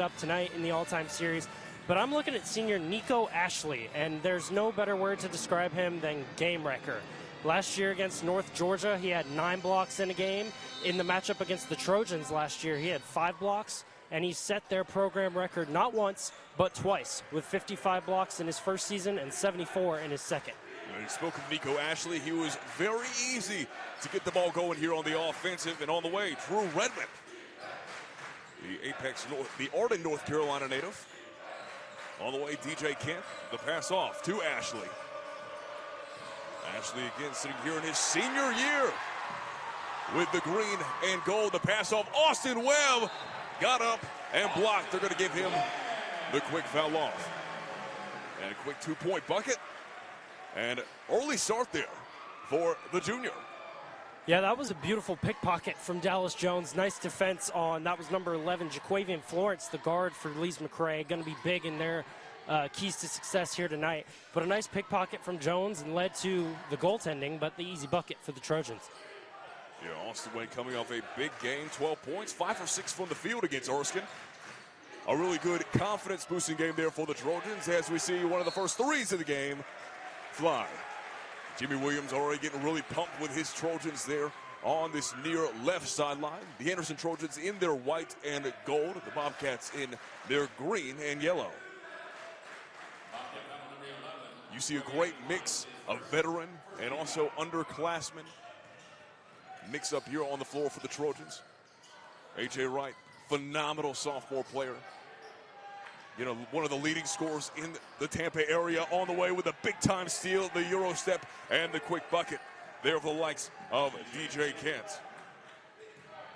up tonight in the all-time series. But I'm looking at senior Nico Ashley, and there's no better word to describe him than game wrecker. Last year against North Georgia, he had 9 blocks in a game. In the matchup against the Trojans last year, he had 5 blocks, and he set their program record not once, but twice, with 55 blocks in his first season and 74 in his second. When you spoke of Nico Ashley, he was very easy to get the ball going here on the offensive. And on the way, Drew Redmond, the Arden, North Carolina native. On the way, DJ Kent, the pass off to Ashley. Ashley again sitting here in his senior year with the green and gold. The pass off, Austin Webb got up and blocked. They're going to give him the quick foul off. And a quick 2-point bucket. And early start there for the junior. Yeah, that was a beautiful pickpocket from Dallas Jones. Nice defense on, that was number 11, Jaquavian Florence, the guard for Lee's Mcrae. Going to be big in their keys to success here tonight. But a nice pickpocket from Jones and led to the goaltending, but the easy bucket for the Trojans. Yeah, Austin Wayne coming off a big game, 12 points, 5 for 6 from the field against Erskine. A really good confidence-boosting game there for the Trojans as we see one of the first threes of the game fly. Jimmy Williams already getting really pumped with his Trojans there on this near left sideline. The Anderson Trojans in their white and gold. The Bobcats in their green and yellow. You see a great mix of veteran and also underclassmen mix up here on the floor for the Trojans. A.J. Wright, phenomenal sophomore player. You know, one of the leading scorers in the Tampa area, on the way with a big-time steal, the Euro step, and the quick bucket there for the likes of DJ Kent.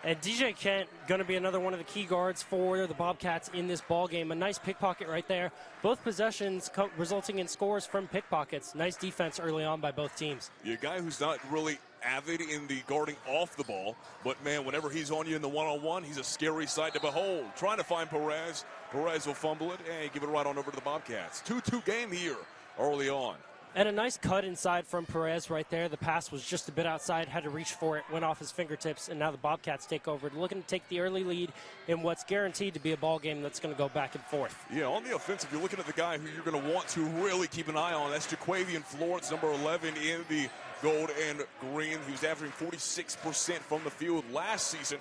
And DJ Kent going to be another one of the key guards for the Bobcats in this ball game. A nice pickpocket right there. Both possessions resulting in scores from pickpockets. Nice defense early on by both teams. Yeah, a guy who's not really avid in the guarding off the ball, but man, whenever he's on you in the one-on-one, he's a scary sight to behold. Trying to find Perez. Perez will fumble it and give it right on over to the Bobcats. 2-2 game here early on. And a nice cut inside from Perez right there. The pass was just a bit outside, had to reach for it, went off his fingertips, and now the Bobcats take over, looking to take the early lead in what's guaranteed to be a ball game that's going to go back and forth. Yeah, on the offensive, you're looking at the guy who you're going to want to really keep an eye on. That's Jaquavian Florence, number 11 in the gold and green. He was averaging 46% from the field last season.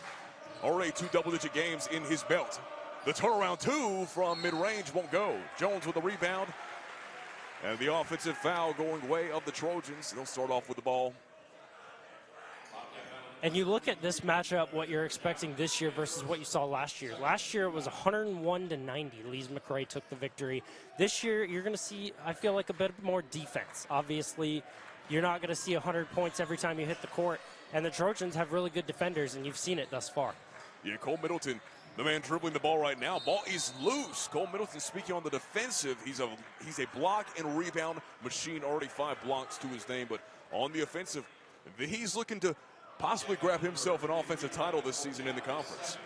Already 2 double-digit games in his belt. The turnaround 2 from mid-range won't go. Jones with the rebound. And the offensive foul going way of the Trojans. They'll start off with the ball. And you look at this matchup, what you're expecting this year versus what you saw last year. Last year it was 101-90. Lee's Mcrae took the victory. This year you're going to see, I feel like, a bit more defense. Obviously, you're not going to see 100 points every time you hit the court. And the Trojans have really good defenders, and you've seen it thus far. Yeah, Cole Middleton, the man dribbling the ball right now. Ball is loose. Cole Middleton, speaking on the defensive, he's a block and rebound machine. Already 5 blocks to his name. But on the offensive, he's looking to possibly grab himself an offensive title this season in the conference.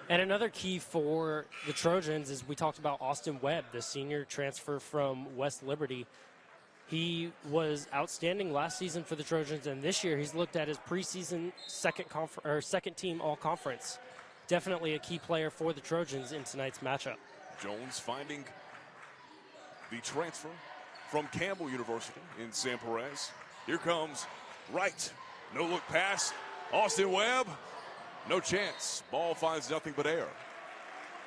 And another key for the Trojans is we talked about Austin Webb, the senior transfer from West Liberty. He was outstanding last season for the Trojans, and this year he's looked at as preseason second team all-conference. Definitely a key player for the Trojans in tonight's matchup. Jones finding the transfer from Campbell University in San Perez. Here comes Wright. No-look pass. Austin Webb, no chance. Ball finds nothing but air.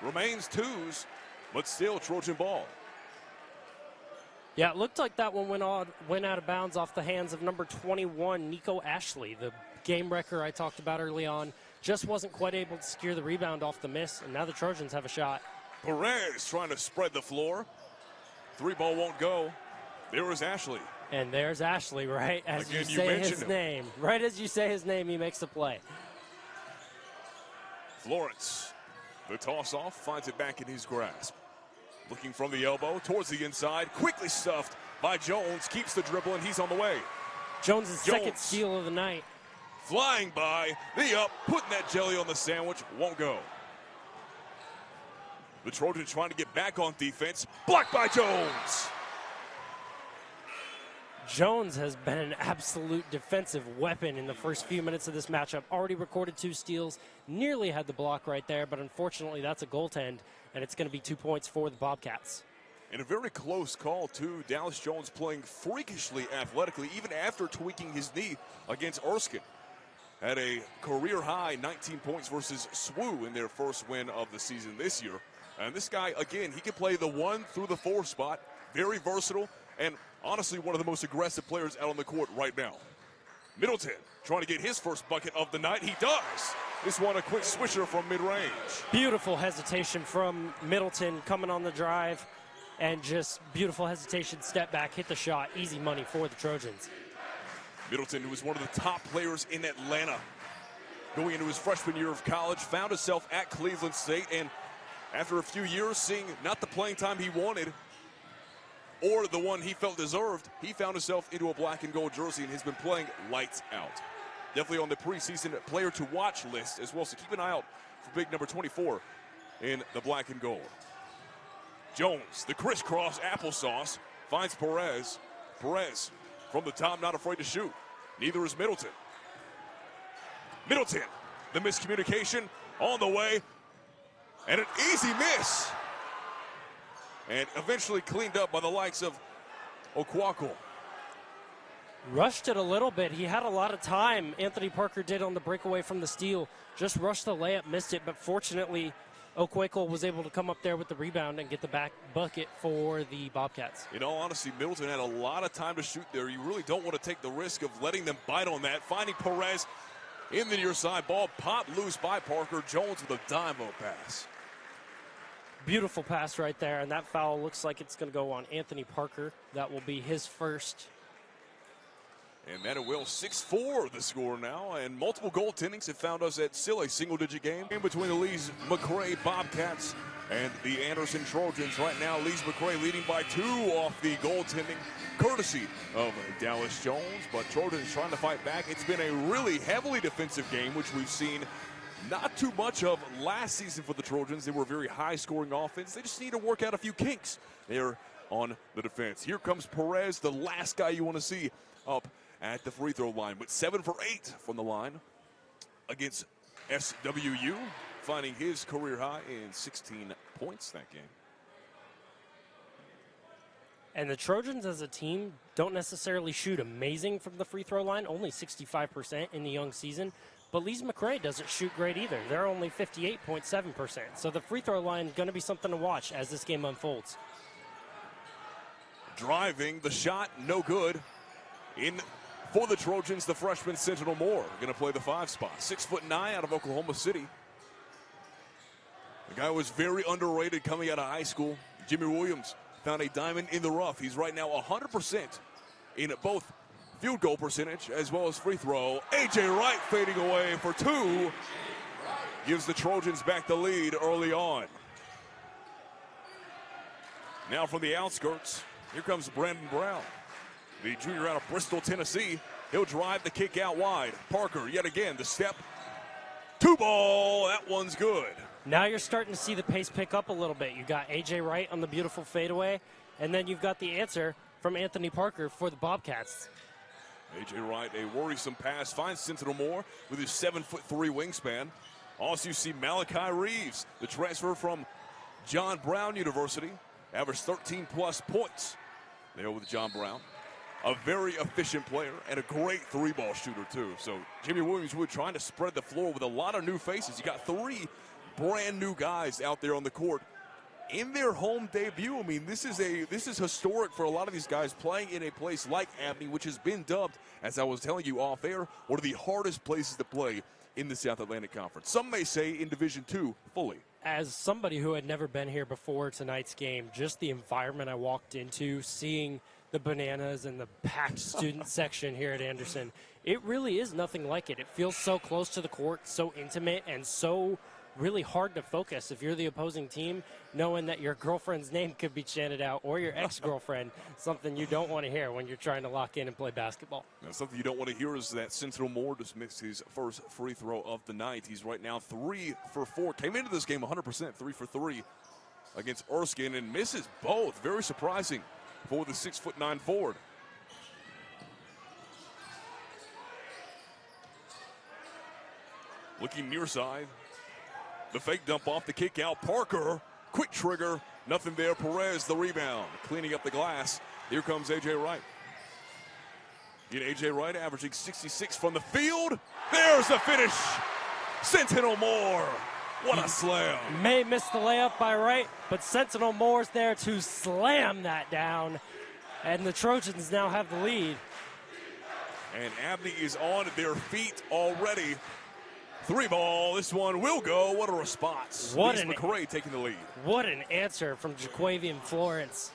Remains 2s, but still Trojan ball. Yeah, it looked like that one went out of bounds off the hands of number 21, Nico Ashley, the game wrecker I talked about early on. Just wasn't quite able to secure the rebound off the miss, and now the Trojans have a shot. Perez trying to spread the floor. 3-ball won't go. There is Ashley. And there's Ashley, right as Again, you say his name. Right as you say his name, he makes the play. Florence, the toss-off, finds it back in his grasp. Looking from the elbow towards the inside, quickly stuffed by Jones, keeps the dribble, and he's on the way. Jones' second steal of the night. Flying by, the up, putting that jelly on the sandwich, won't go. The Trojans trying to get back on defense, blocked by Jones. Jones has been an absolute defensive weapon in the first few minutes of this matchup. Already recorded 2 steals, nearly had the block right there, but unfortunately that's a goaltend, and it's going to be 2 points for the Bobcats. And a very close call, too. Dallas Jones playing freakishly athletically, even after tweaking his knee against Erskine. Had a career-high 19 points versus SWU in their first win of the season this year. And this guy, again, he can play the 1 through the 4 spot. Very versatile, and honestly one of the most aggressive players out on the court right now. Middleton trying to get his first bucket of the night. He does. This one a quick swisher from mid-range. Beautiful hesitation from Middleton coming on the drive, and just beautiful hesitation, step back, hit the shot. Easy money for the Trojans. Middleton, who was one of the top players in Atlanta going into his freshman year of college, found himself at Cleveland State, and after a few years seeing not the playing time he wanted or the one he felt deserved, he found himself into a black and gold jersey and has been playing lights out. Definitely on the preseason player to watch list as well, so keep an eye out for big number 24 in the black and gold. Jones, the crisscross applesauce, finds Perez. Perez from the top, not afraid to shoot. Neither is Middleton. Middleton, the miscommunication on the way, and an easy miss. And eventually cleaned up by the likes of Okwako. Rushed it a little bit. He had a lot of time. Anthony Parker did on the breakaway from the steal. Just rushed the layup, missed it, but fortunately Okwako was able to come up there with the rebound and get the back bucket for the Bobcats. In all honesty, Middleton had a lot of time to shoot there. You really don't want to take the risk of letting them bite on that. Finding Perez in the near side. Ball popped loose by Parker. Jones with a dynamo pass. Beautiful pass right there, and that foul looks like it's going to go on Anthony Parker. That will be his first. And that it will 6-4 the score now, and multiple goaltendings have found us at still a single-digit game in between the Lee's Mcrae Bobcats and the Anderson Trojans. Right now, Lee's Mcrae leading by 2 off the goaltending, courtesy of Dallas Jones, but Trojans trying to fight back. It's been a really heavily defensive game, which we've seen not too much of last season for the Trojans. They were a very high-scoring offense. They just need to work out a few kinks there on the defense. Here comes Perez, the last guy you want to see up at the free throw line, with 7 for 8 from the line against SWU, finding his career high in 16 points that game. And the Trojans as a team don't necessarily shoot amazing from the free throw line, only 65% in the young season. But Lee's Mcrae doesn't shoot great either. They're only 58.7%. So the free throw line is going to be something to watch as this game unfolds. Driving, the shot, no good. In for the Trojans, the freshman Sentinel Moore, going to play the 5 spot. 6'9" out of Oklahoma City. The guy was very underrated coming out of high school. Jimmy Williams found a diamond in the rough. He's right now 100% in both field goal percentage as well as free throw. A.J. Wright fading away for 2. Gives the Trojans back the lead early on. Now from the outskirts, here comes Brandon Brown, the junior out of Bristol, Tennessee. He'll drive the kick out wide. Parker, yet again, the step. 2 ball, that one's good. Now you're starting to see the pace pick up a little bit. You got A.J. Wright on the beautiful fadeaway, and then you've got the answer from Anthony Parker for the Bobcats. A.J. Wright, a worrisome pass, finds Sentinel Moore with his 7'3" wingspan. Also you see Malachi Reeves, the transfer from John Brown University, averaged 13+ points there with John Brown. A very efficient player and a great 3-ball shooter too. So Jimmy Williams Wood trying to spread the floor with a lot of new faces. You got 3 brand new guys out there on the court in their home debut. I mean, this is historic for a lot of these guys playing in a place like Abney, which has been dubbed, as I was telling you off air, one of the hardest places to play in the South Atlantic Conference. Some may say in Division II fully. As somebody who had never been here before tonight's game, just the environment I walked into, seeing the bananas and the packed student section here at Anderson, it really is nothing like it. It feels so close to the court, so intimate, and so really hard to focus if you're the opposing team, knowing that your girlfriend's name could be chanted out, or your ex-girlfriend, something you don't want to hear when you're trying to lock in and play basketball. Now, something you don't want to hear is that Sentinel Moore just missed his first free throw of the night. He's right now 3 for 4. Came into this game 100%, 3 for 3 against Erskine, and misses both. Very surprising for the 6'9" forward. Looking near side. The fake dump off the kick out. Parker, quick trigger. Nothing there. Perez, the rebound. Cleaning up the glass. Here comes A.J. Wright. Get A.J. Wright averaging 66 from the field. There's the finish. Sentinel Moore. What a slam. May miss the layup by Wright, but Sentinel Moore's there to slam that down. And the Trojans now have the lead. And Abney is on their feet already. 3-ball. This one will go. What a response. Mcrae taking the lead. What an answer from Jaquavian Florence.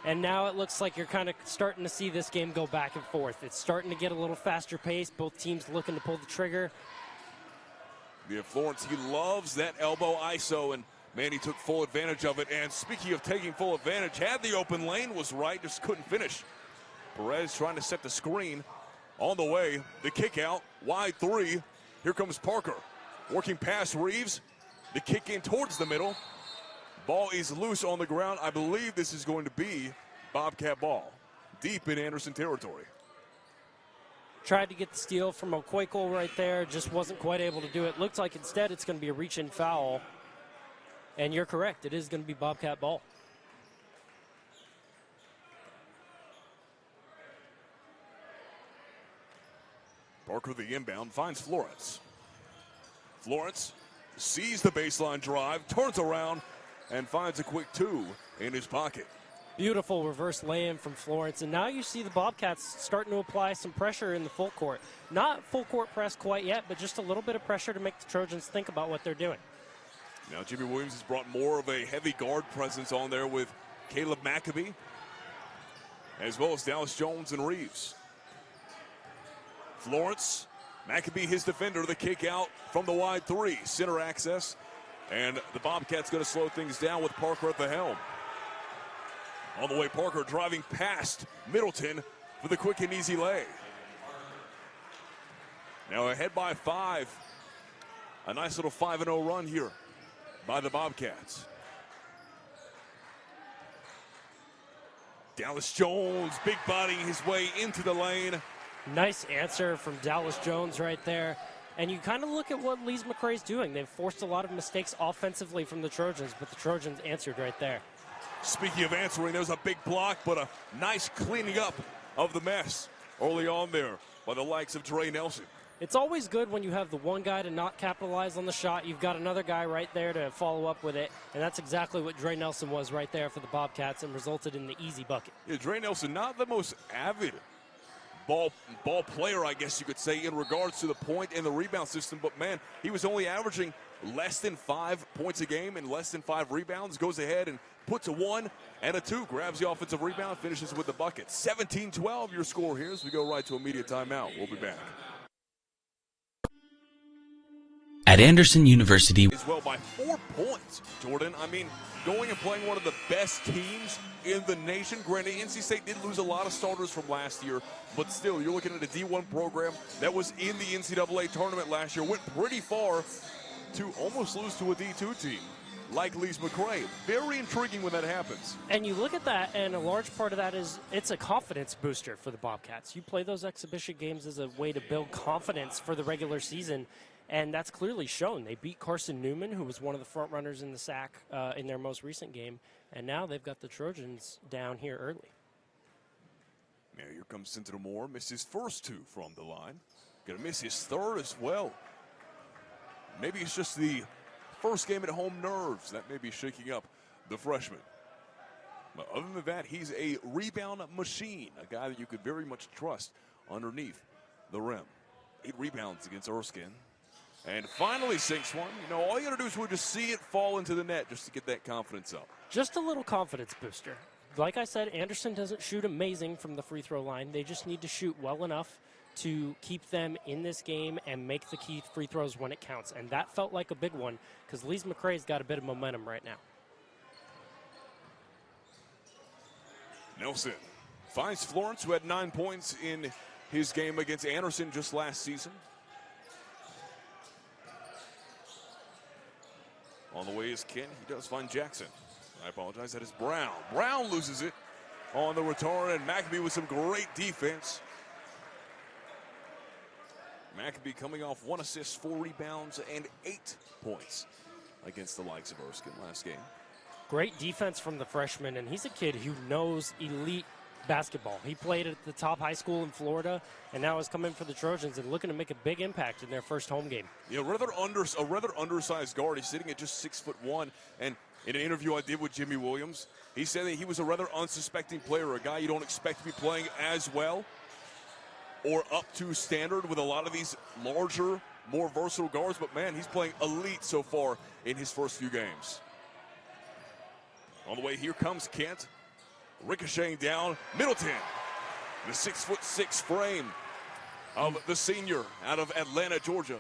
And now it looks like you're kind of starting to see this game go back and forth. It's starting to get a little faster pace. Both teams looking to pull the trigger. Yeah, Florence, he loves that elbow ISO, and man, he took full advantage of it. And speaking of taking full advantage, had the open lane, was right, just couldn't finish. Perez trying to set the screen. On the way, the kick out, wide three. Here comes Parker, working past Reeves. The kick in towards the middle. Ball is loose on the ground. I believe this is going to be Bobcat ball, deep in Anderson territory. Tried to get the steal from Okoiko right there, just wasn't quite able to do it. Looks like instead it's going to be a reach-in foul. And you're correct, it is going to be Bobcat ball. Parker, the inbound, finds Florence. Florence sees the baseline drive, turns around, and finds a quick two in his pocket. Beautiful reverse lay-in from Florence, and now you see the Bobcats starting to apply some pressure in the full court. Not full court press quite yet, but just a little bit of pressure to make the Trojans think about what they're doing. Now Jimmy Williams has brought more of a heavy guard presence on there with Caleb Maccabee, as well as Dallas Jones and Reeves. Florence, Maccabee his defender, the kick out from the wide three, center access, and the Bobcats going to slow things down with Parker at the helm. On the way, Parker driving past Middleton for the quick and easy lay. Now ahead by 5. A nice little 5-0 run here by the Bobcats. Dallas Jones, big bodying his way into the lane. Nice answer from Dallas Jones right there. And you kind of look at what Lees Mcrae's doing. They've forced a lot of mistakes offensively from the Trojans, but the Trojans answered right there. Speaking of answering, there's a big block, but a nice cleaning up of the mess early on there by the likes of Dre Nelson. It's always good when you have the one guy to not capitalize on the shot. You've got another guy right there to follow up with it, and that's exactly what Dre Nelson was right there for the Bobcats and resulted in the easy bucket. Yeah, Dre Nelson, not the most avid ball player, I guess you could say, in regards to the point and the rebound system, but man, he was only averaging less than 5 points a game and less than 5 rebounds, goes ahead and puts a 1 and a 2, grabs the offensive rebound, finishes with the bucket. 17-12 your score here as we go right to immediate timeout. We'll be back. At Anderson University, as well by 4 points, Jordan. I mean, going and playing one of the best teams in the nation. Granted, NC State did lose a lot of starters from last year, but still, you're looking at a D1 program that was in the NCAA tournament last year, went pretty far to almost lose to a D2 team like Lees Mcrae. Very intriguing when that happens. And you look at that, and a large part of that is it's a confidence booster for the Bobcats. You play those exhibition games as a way to build confidence for the regular season, and that's clearly shown. They beat Carson Newman, who was one of the front runners in the SAC in their most recent game, and now they've got the Trojans down here early. Now here comes Sentinel Moore, missed his first 2 from the line. Gonna miss his third as well. Maybe it's just the first game at home nerves that may be shaking up the freshman. But other than that, he's a rebound machine, a guy that you could very much trust underneath the rim. 8 rebounds against Erskine. And finally sinks one. You know, all you got to do is just see it fall into the net just to get that confidence up. Just a little confidence booster. Like I said, Anderson doesn't shoot amazing from the free throw line. They just need to shoot well enough to keep them in this game and make the key free throws when it counts. And that felt like a big one because Lees Mcrae's got a bit of momentum right now. Nelson finds Florence, who had 9 points in his game against Anderson just last season. On the way is Ken. He does find Jackson. I apologize. That is Brown. Brown loses it on the return, and Maccabee with some great defense. Maccabee coming off 1 assist, 4 rebounds, and 8 points against the likes of Erskine last game. Great defense from the freshman, and he's a kid who knows elite basketball. He played at the top high school in Florida, and now is coming for the Trojans and looking to make a big impact in their first home game. Yeah, a rather undersized guard. He's sitting at just 6'1", and in an interview I did with Jimmy Williams, he said that he was a rather unsuspecting player, a guy you don't expect to be playing as well or up to standard with a lot of these larger, more versatile guards, but man, he's playing elite so far in his first few games. On the way, here comes Kent, ricocheting down. Middleton, the 6'6" frame of the senior out of Atlanta, Georgia,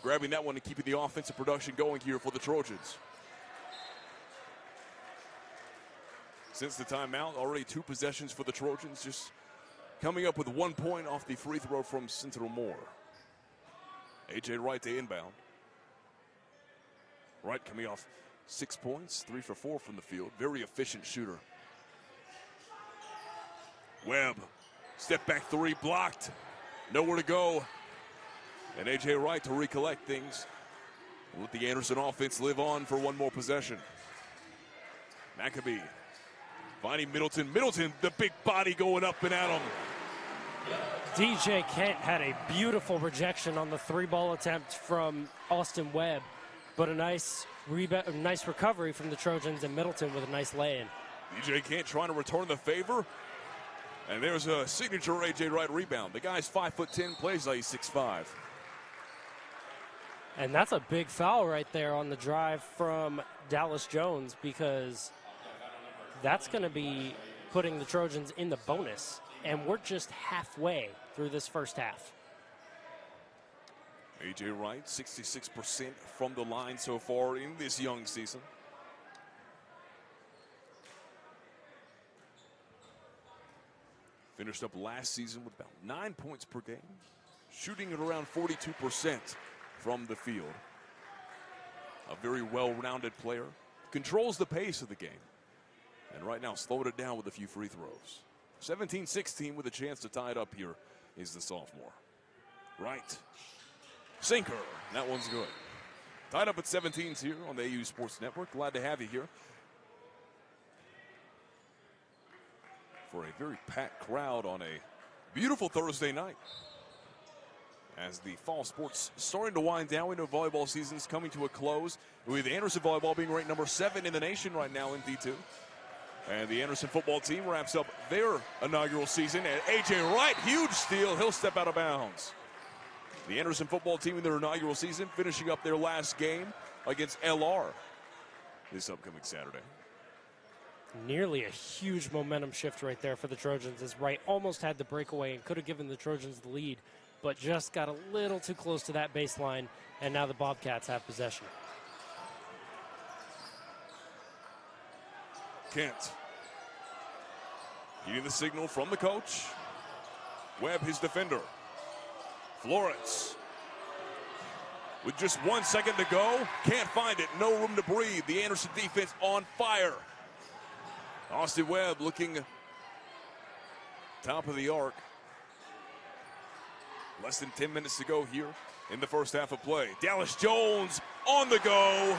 grabbing that one and keeping the offensive production going here for the Trojans. Since the timeout, already 2 possessions for the Trojans, just coming up with 1 point off the free throw from Central Moore. A.J. Wright to inbound. Wright coming off 6 points, 3 for 4 from the field. Very efficient shooter. Webb, step back 3, blocked. Nowhere to go. And A.J. Wright to recollect things. Let the Anderson offense live on for 1 more possession. Maccabee finding Middleton. Middleton, the big body going up and at him. DJ Kent had a beautiful rejection on the 3-ball attempt from Austin Webb, but a nice recovery from the Trojans, and Middleton with a nice lay-in. DJ Kent trying to return the favor. And there's a signature A.J. Wright rebound. The guy's 5'10", plays like he's 6'5". And that's a big foul right there on the drive from Dallas Jones, because that's going to be putting the Trojans in the bonus. And we're just halfway through this first half. A.J. Wright, 66% from the line so far in this young season. Finished up last season with about 9 points per game, shooting at around 42% from the field. A very well-rounded player, controls the pace of the game, and right now slowed it down with a few free throws. 17-16 with a chance to tie it up here is the sophomore. Right, sinker, that one's good. Tied up at 17s here on the AU Sports Network. Glad to have you here for a very packed crowd on a beautiful Thursday night. As the fall sports starting to wind down, we know volleyball season's coming to a close, with Anderson volleyball being ranked number 7 in the nation right now in D2. And the Anderson football team wraps up their inaugural season. And A.J. Wright, huge steal, he'll step out of bounds. The Anderson football team in their inaugural season finishing up their last game against LR this upcoming Saturday. Nearly a huge momentum shift right there for the Trojans, as Wright almost had the breakaway and could have given the Trojans the lead, but just got a little too close to that baseline, and now the Bobcats have possession. Kent getting the signal from the coach. Webb, his defender. Florence with just 1 second to go. Can't find it. No room to breathe. The Anderson defense on fire. Austin Webb looking top of the arc. Less than 10 minutes to go here in the first half of play. Dallas Jones on the go.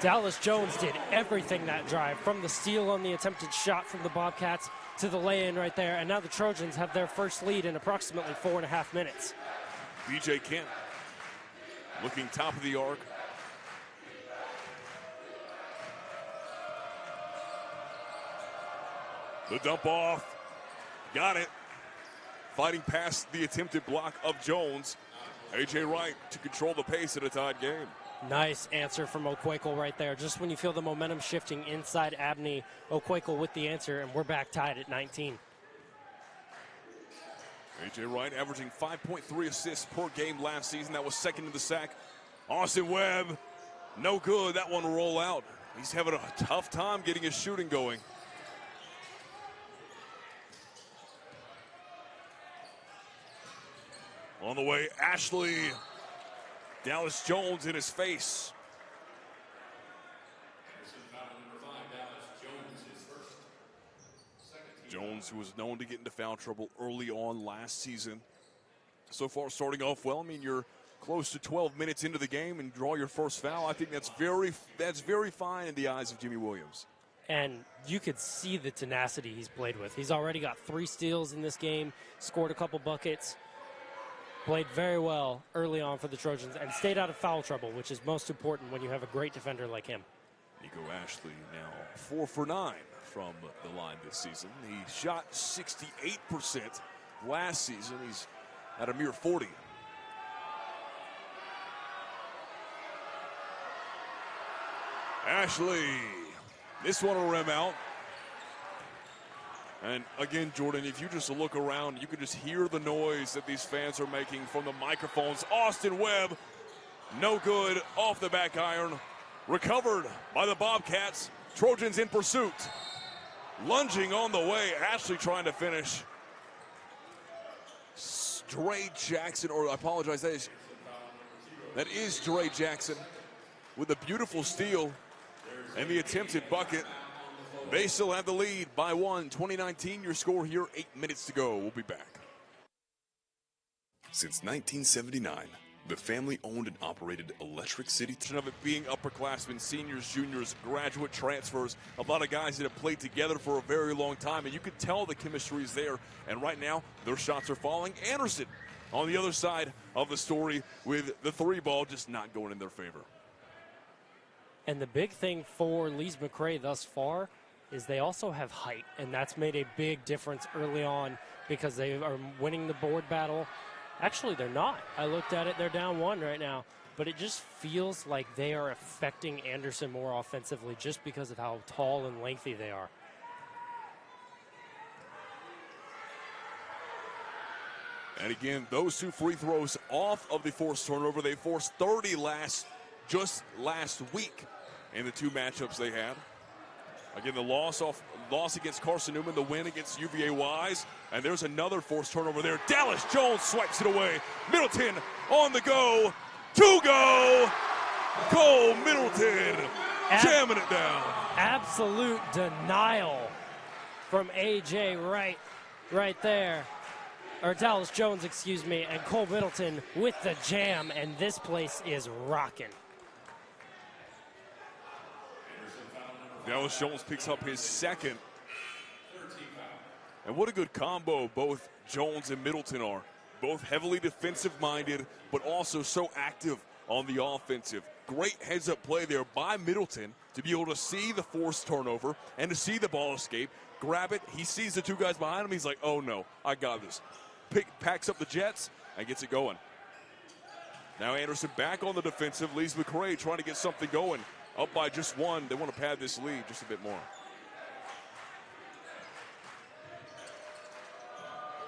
Dallas Jones did everything that drive, from the steal on the attempted shot from the Bobcats to the lay-in right there, and now the Trojans have their first lead in approximately 4.5 minutes. DJ Kent looking top of the arc. The dump off, got it. Fighting past the attempted block of Jones. A.J. Wright to control the pace in a tied game. Nice answer from Oquakel right there. Just when you feel the momentum shifting inside Abney, Oquakel with the answer, and we're back tied at 19. A.J. Wright averaging 5.3 assists per game last season. That was second in the sack. Austin Webb, no good. That one will roll out. He's having a tough time getting his shooting going. On the way, Ashley. Dallas Jones in his face. Jones, who was known to get into foul trouble early on last season. so far starting off well. I mean, you're close to 12 minutes into the game and draw your first foul. I think that's very fine in the eyes of Jimmy Williams. And you could see the tenacity he's played with. He's already got 3 steals in this game, scored a couple buckets, played very well early on for the Trojans, and stayed out of foul trouble, which is most important when you have a great defender like him. Nico Ashley now 4 for 9 from the line this season. He shot 68% last season. He's at a mere 40. Ashley, this one will rim out. And again, Jordan, if you just look around, you can just hear the noise that these fans are making from the microphones. Austin Webb, no good, off the back iron. Recovered by the Bobcats. Trojans in pursuit. Lunging on the way. Ashley trying to finish. Dre Jackson, or I apologize, that is Dre Jackson with a beautiful steal and the attempted bucket. They still have the lead by 1. 2019, your score here, 8 minutes to go. We'll be back. Since 1979, the family-owned and operated Electric City Of it being upperclassmen, seniors, juniors, graduate transfers, a lot of guys that have played together for a very long time, and you could tell the chemistry is there. And right now, their shots are falling. Anderson on the other side of the story with the 3 ball just not going in their favor. And the big thing for Lee's Mcrae thus far is they also have height, and that's made a big difference early on because they are winning the board battle. Actually, they're not. I looked at it. They're down 1 right now. But it just feels like they are affecting Anderson more offensively just because of how tall and lengthy they are. And again, those 2 free throws off of the forced turnover. They forced 30 just last week in the 2 matchups they had. Again, the loss against Carson Newman, the win against UVA Wise, and there's another forced turnover there. Dallas Jones swipes it away. Middleton on the go. 2 go. Cole Middleton jamming it down. Absolute denial from A.J. right there. Or Dallas Jones, excuse me, and Cole Middleton with the jam, and this place is rocking. Dallas Jones picks up his 2nd. And what a good combo both Jones and Middleton are. Both heavily defensive-minded, but also so active on the offensive. Great heads-up play there by Middleton to be able to see the forced turnover and to see the ball escape, grab it. He sees the 2 guys behind him. He's like, oh, no, I got this. Packs up the Jets and gets it going. Now Anderson back on the defensive. Lees Mcrae trying to get something going. Up by just 1. They want to pad this lead just a bit more.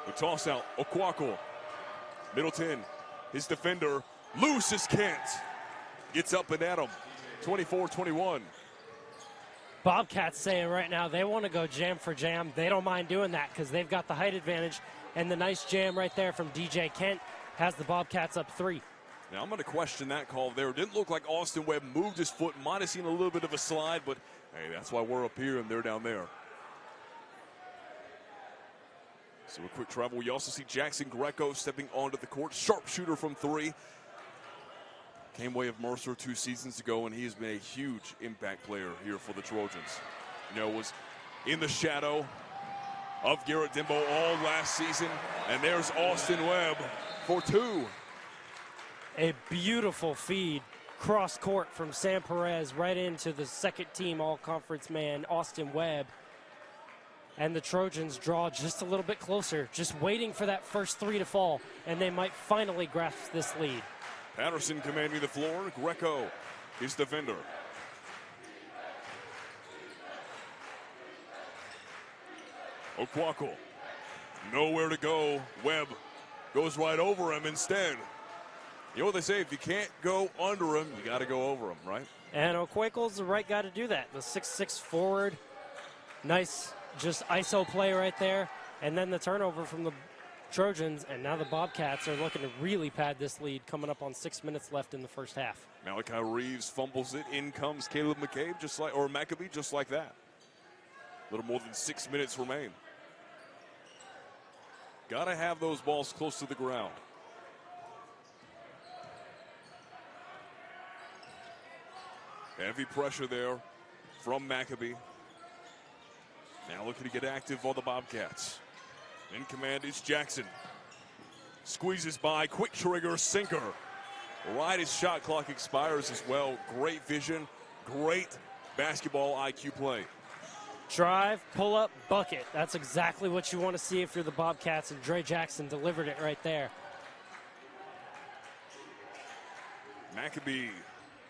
The toss out, Okwako. Middleton, his defender, loose as Kent. Gets up and at him. 24-21. Bobcats saying right now they want to go jam for jam. They don't mind doing that because they've got the height advantage. And the nice jam right there from DJ Kent has the Bobcats up 3. Now, I'm going to question that call there. It didn't look like Austin Webb moved his foot. Might have seen a little bit of a slide, but, hey, that's why we're up here and they're down there. So a quick travel. We also see Jackson Greco stepping onto the court. Sharpshooter from 3. Came way of Mercer 2 seasons ago, and he has been a huge impact player here for the Trojans. You know, was in the shadow of Garrett Dimbo all last season. And there's Austin Webb for 2. A beautiful feed cross court from Sam Perez right into the 2nd team all-conference man, Austin Webb. And the Trojans draw just a little bit closer, just waiting for that first 3 to fall, and they might finally grasp this lead. Patterson commanding the floor. Greco, his defender. Okwako, nowhere to go. Webb goes right over him instead. You know what they say, if you can't go under him, you got to go over him, right? And Okwako's the right guy to do that. The 6'6" forward. Nice just ISO play right there. And then the turnover from the Trojans, and now the Bobcats are looking to really pad this lead coming up on 6 minutes left in the first half. Malachi Reeves fumbles it. In comes Caleb McCabe, Maccabee, just like that. A little more than 6 minutes remain. Got to have those balls close to the ground. Heavy pressure there from Mcrae. Now looking to get active on the Bobcats. In command is Jackson. Squeezes by, quick trigger, sinker. Right as shot clock expires as well. Great vision, great basketball IQ play. Drive, pull up, bucket. That's exactly what you want to see if you're the Bobcats, and Dre Jackson delivered it right there. Mcrae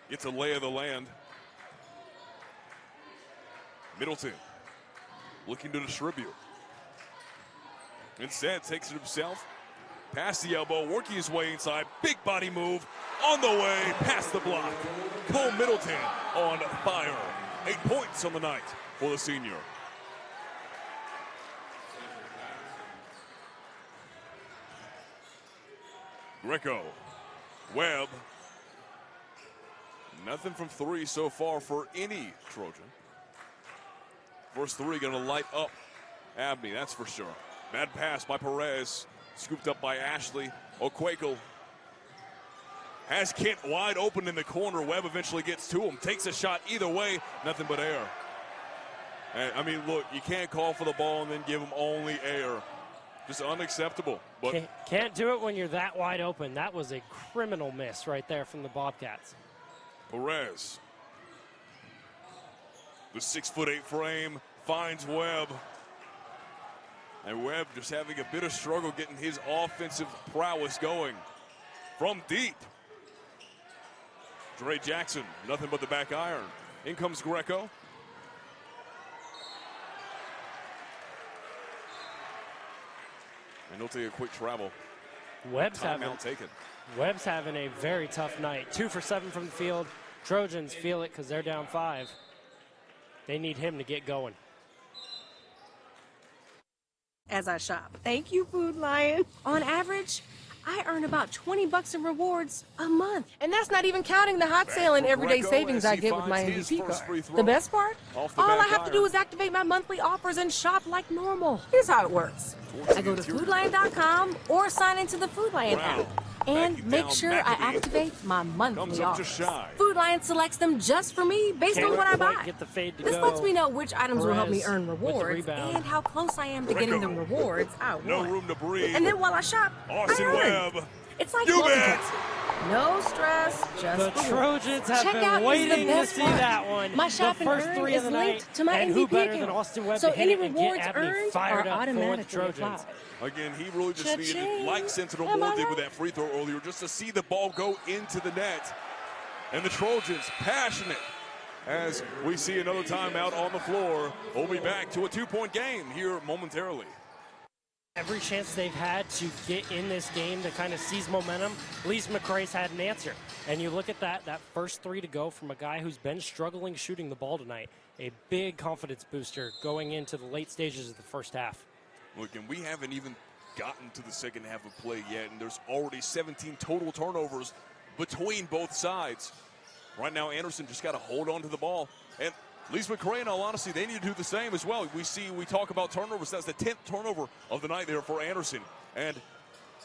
gets a lay of the land. Middleton looking to distribute. Instead, takes it himself. Past the elbow, working his way inside. Big body move on the way, past the block. Cole Middleton on fire. 8 points on the night for the senior. Greco, Webb. Nothing from three so far for any Trojan. First three going to light up Abney, that's for sure. Bad pass by Perez. Scooped up by Ashley. Oquakel has Kent wide open in the corner. Webb eventually gets to him. Takes a shot either way. Nothing but air. And, I mean, look, you can't call for the ball and then give him only air. Just unacceptable. But can't do it when you're that wide open. That was a criminal miss right there from the Bobcats. Perez. The 6'8" frame finds Webb. And Webb just having a bit of struggle getting his offensive prowess going. From deep. Dre Jackson, nothing but the back iron. In comes Greco. And he'll take a quick travel. Webb's having a very tough night. 2 for 7 from the field. Trojans feel it because they're down 5. They need him to get going. As I shop. Thank you, Food Lion. On average, I earn about $20 in rewards a month. And that's not even counting the hot sale and everyday savings I get with my MVP card. The best part? All I have to do is activate my monthly offers and shop like normal. Here's how it works. I go to foodlion.com or sign into the Food Lion app and make sure I activate my monthly offers. Food Lion selects them just for me based on what I buy. This lets me know which items will help me earn rewards and how close I am to getting the rewards I want. No room to breathe. And then while I shop, Austin I earn. Webb. It's like multitasking. No stress, just the Trojans have been waiting to see that one. My shopping the first 3 of the night, to my and MVP who better account. than Austin Webb so to hit any it and rewards get Abney earned fired are up for the automatically Trojans. applied. Again, he really just needed, like Sentinel Am Moore I did right? with that free throw earlier, just to see the ball go into the net. And the Trojans passionate as we see another timeout on the floor. We'll be back to a 2-point game here momentarily. Every chance they've had to get in this game to kind of seize momentum, Mcrae's had an answer. And you look at that first 3 to go from a guy who's been struggling shooting the ball tonight. A big confidence booster going into the late stages of the first half. Look, and we haven't even gotten to the second half of play yet, and there's already 17 total turnovers between both sides. Right now, Anderson just got to hold on to the ball. And Mcrae, in all honesty, they need to do the same as well. We talk about turnovers. That's the 10th turnover of the night there for Anderson. And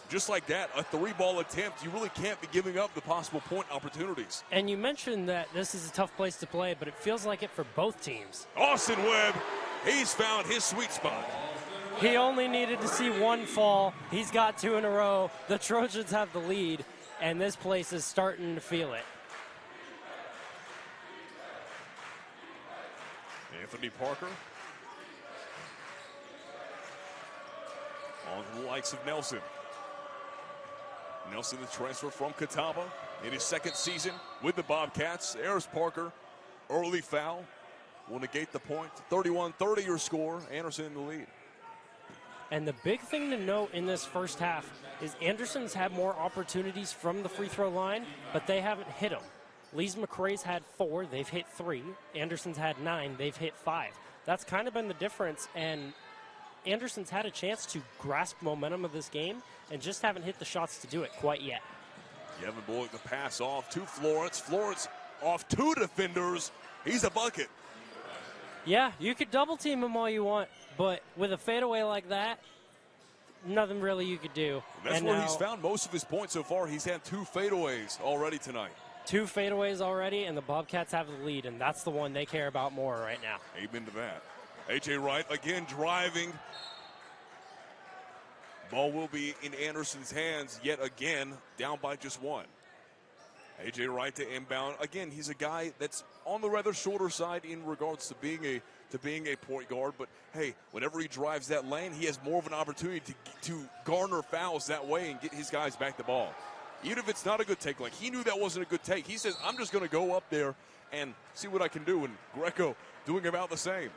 just like that, a 3-ball attempt, you really can't be giving up the possible point opportunities. And you mentioned that this is a tough place to play, but it feels like it for both teams. Austin Webb, he's found his sweet spot. He only needed to see 1 fall. He's got 2 in a row. The Trojans have the lead, and this place is starting to feel it. Anthony Parker on the likes of Nelson. Nelson, the transfer from Catawba in his 2nd season with the Bobcats. There's Parker, early foul, will negate the point. 31-30 your score. Anderson in the lead. And the big thing to note in this first half is Anderson's had more opportunities from the free throw line, but they haven't hit them. Mcrae's had 4, they've hit 3. Anderson's had 9, they've hit 5. That's kind of been the difference, and Anderson's had a chance to grasp momentum of this game and just haven't hit the shots to do it quite yet. Kevin Bullock the pass off to Florence. Florence off 2 defenders. He's a bucket. Yeah, you could double team him all you want, but with a fadeaway like that, nothing really you could do. That's where he's found most of his points so far. He's had 2 fadeaways already tonight. 2 fadeaways already, and the Bobcats have the lead, and that's the one they care about more right now. Amen to that. A.J. Wright again driving. Ball will be in Anderson's hands yet again, down by just 1. A.J. Wright to inbound. Again, he's a guy that's on the rather shorter side in regards to being a point guard. But, hey, whenever he drives that lane, he has more of an opportunity to garner fouls that way and get his guys back the ball. Even if it's not a good take, like he knew that wasn't a good take. He says, I'm just going to go up there and see what I can do. And Greco doing about the same.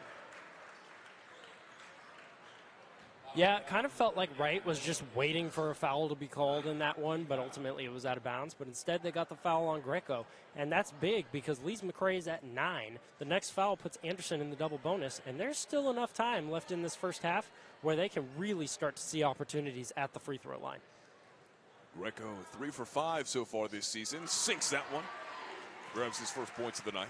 Yeah, it kind of felt like Wright was just waiting for a foul to be called in that one, but ultimately it was out of bounds. But instead they got the foul on Greco, and that's big because Lee's Mcrae is at 9. The next foul puts Anderson in the double bonus, and there's still enough time left in this first half where they can really start to see opportunities at the free throw line. Greco 3 for 5 so far this season. Sinks that one. Grabs his first points of the night.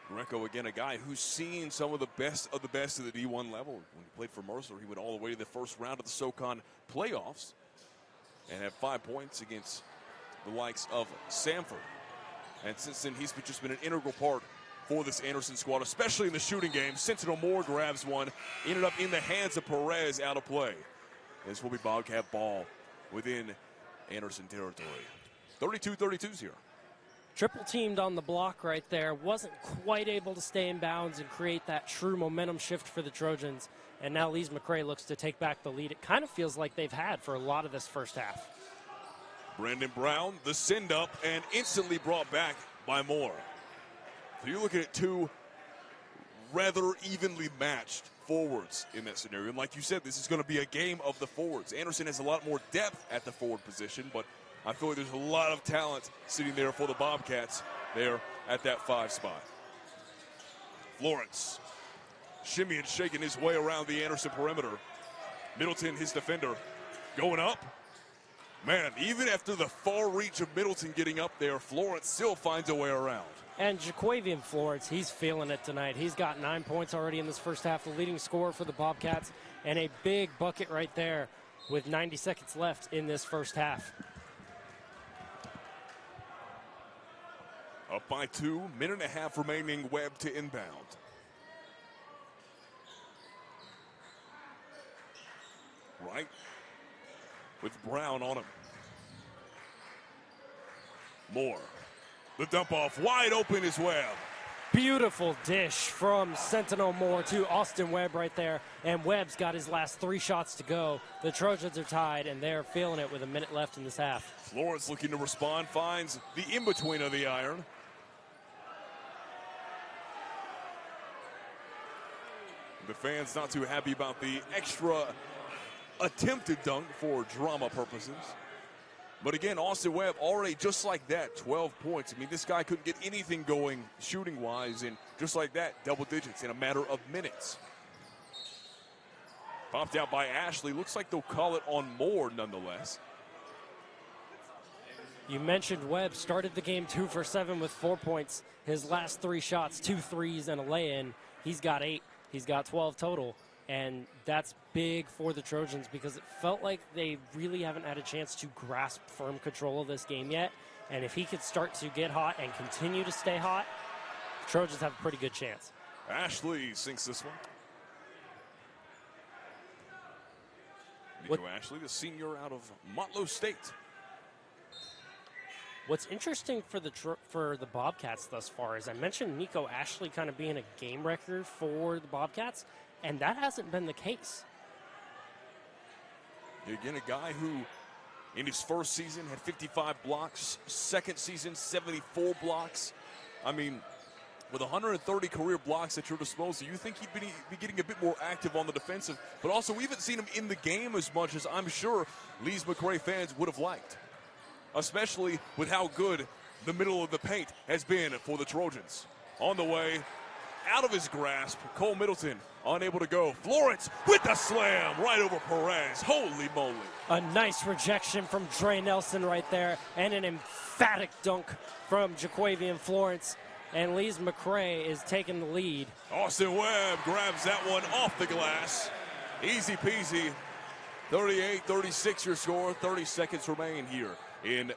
Greco, again, a guy who's seen some of the best of the D1 level. When he played for Mercer, he went all the way to the first round of the SoCon playoffs and had 5 points against the likes of Samford. And since then, he's just been an integral part for this Anderson squad, especially in the shooting game. Sentinel Moore grabs one, ended up in the hands of Perez, out of play. This will be Bobcat ball within Anderson territory. 32-32s here. Triple teamed on the block right there. Wasn't quite able to stay in bounds and create that true momentum shift for the Trojans. And now Lees Mcrae looks to take back the lead. It kind of feels like they've had for a lot of this first half. Brandon Brown, the send up, and instantly brought back by Moore. So you're looking at 2 rather evenly matched forwards in that scenario. And like you said, this is going to be a game of the forwards. Anderson has a lot more depth at the forward position, but I feel like there's a lot of talent sitting there for the Bobcats there at that 5 spot. Florence shimmying, shaking his way around the Anderson perimeter. Middleton, his defender, going up. Man, even after the far reach of Middleton getting up there, Florence still finds a way around. And Jaquavian Florence, he's feeling it tonight. He's got 9 points already in this first half, the leading scorer for the Bobcats, and a big bucket right there with 90 seconds left in this first half. Up by 2, minute and a half remaining. Webb to inbound. Right with Brown on him. Moore. The dump off, wide open is Webb. Beautiful dish from Sentinel Moore to Austin Webb right there. And Webb's got his last 3 shots to go. The Trojans are tied, and they're feeling it with a minute left in this half. Florence looking to respond, finds the in-between of the iron. The fans not too happy about the extra attempted dunk for drama purposes. But again, Austin Webb already just like that, 12 points. I mean, this guy couldn't get anything going shooting-wise, and just like that, double digits in a matter of minutes. Popped out by Ashley. Looks like they'll call it on Moore nonetheless. You mentioned Webb started the game 2 for 7 with 4 points. His last 3 shots, 2 threes and a lay-in. He's got 8. He's got 12 total, and that's big for the Trojans because it felt like they really haven't had a chance to grasp firm control of this game yet. And if he could start to get hot and continue to stay hot, the Trojans have a pretty good chance. Ashley sinks this one. Nico Ashley, the senior out of Motlow State. What's interesting for the Bobcats thus far is I mentioned Nico Ashley kind of being a game wrecker for the Bobcats, and that hasn't been the case. Again, a guy who in his first season had 55 blocks, second season 74 blocks. I mean, with 130 career blocks at your disposal, you think he'd be getting a bit more active on the defensive, but also we haven't seen him in the game as much as I'm sure Lees Mcrae fans would have liked, especially with how good the middle of the paint has been for the Trojans. On the way, out of his grasp, Cole Middleton unable to go. Florence with the slam right over Perez. Holy moly. A nice rejection from Dre Nelson right there, and an emphatic dunk from Jaquavian Florence. And Lees Mcrae is taking the lead. Austin Webb grabs that one off the glass. Easy peasy. 38-36 your score. 30 seconds remain here in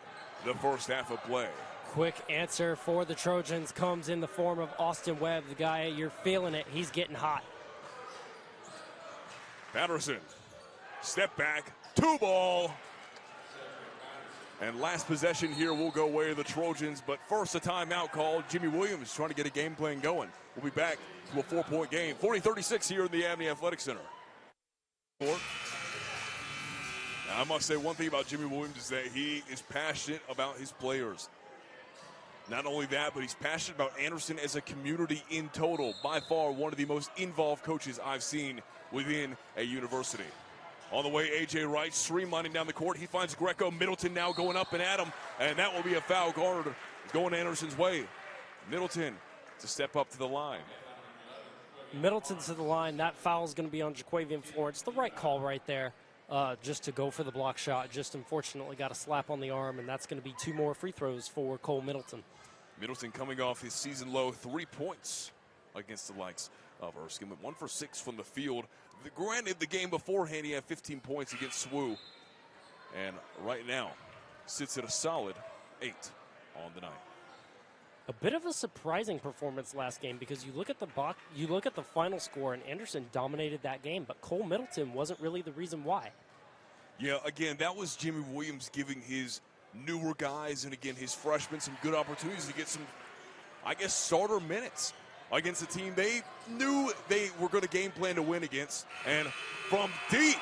the first half of play. Quick answer for the Trojans comes in the form of Austin Webb, the guy, you're feeling it, he's getting hot. Patterson, step back, 2 ball. And last possession here will go way of the Trojans, but first a timeout called. Jimmy Williams trying to get a game plan going. We'll be back to a 4-point game. 40-36 here in the Abney Athletic Center. Now, I must say one thing about Jimmy Williams is that he is passionate about his players. Not only that, but he's passionate about Anderson as a community in total. By far, one of the most involved coaches I've seen within a university. On the way, A.J. Wright streamlining down the court. He finds Greco. Middleton now going up and at him, and that will be a foul guard going Anderson's way. Middleton to step up to the line. Middleton to the line. That foul is going to be on Jaquavian Florence. The right call right there, just to go for the block shot. Just unfortunately got a slap on the arm, and that's going to be 2 more free throws for Cole Middleton. Middleton coming off his season-low 3 points against the likes of Erskine. Went 1 for 6 from the field. Granted, the game beforehand, he had 15 points against SWU. And right now, sits at a solid 8 on the night. A bit of a surprising performance last game because you look at the final score and Anderson dominated that game, but Cole Middleton wasn't really the reason why. Yeah, again, that was Jimmy Williams giving his newer guys and, again, his freshmen some good opportunities to get some, I guess, starter minutes against a team they knew they were going to game plan to win against. And from deep,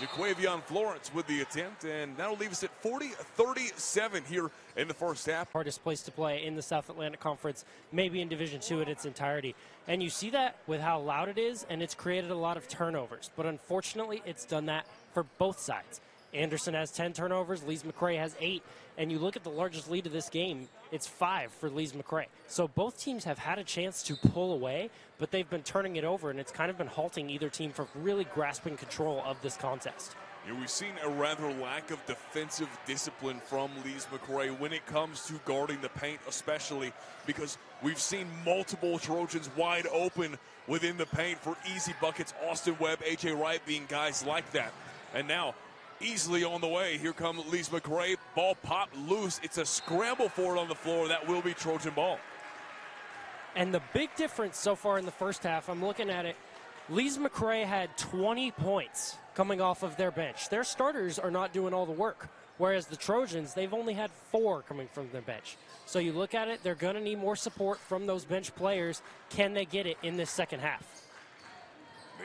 Jaquavian Florence with the attempt, and that'll leave us at 40-37 here in the first half. Hardest place to play in the South Atlantic Conference, maybe in Division II in its entirety. And you see that with how loud it is, and it's created a lot of turnovers. But unfortunately, it's done that for both sides. Anderson has 10 turnovers, Lees Mcrae has 8, and you look at the largest lead of this game, it's 5 for Lees Mcrae. So both teams have had a chance to pull away, but they've been turning it over, and it's kind of been halting either team from really grasping control of this contest. Yeah, we've seen a rather lack of defensive discipline from Lees Mcrae when it comes to guarding the paint, especially because we've seen multiple Trojans wide open within the paint for easy buckets. Austin Webb, A.J. Wright being guys like that. And now, easily on the way, here comes Lees Mcrae. Ball popped loose. It's a scramble for it on the floor. That will be Trojan ball. And the big difference so far in the first half, I'm looking at it, Lees Mcrae had 20 points coming off of their bench. Their starters are not doing all the work, whereas the Trojans, they've only had 4 coming from their bench. So you look at it, they're going to need more support from those bench players. Can they get it in this second half?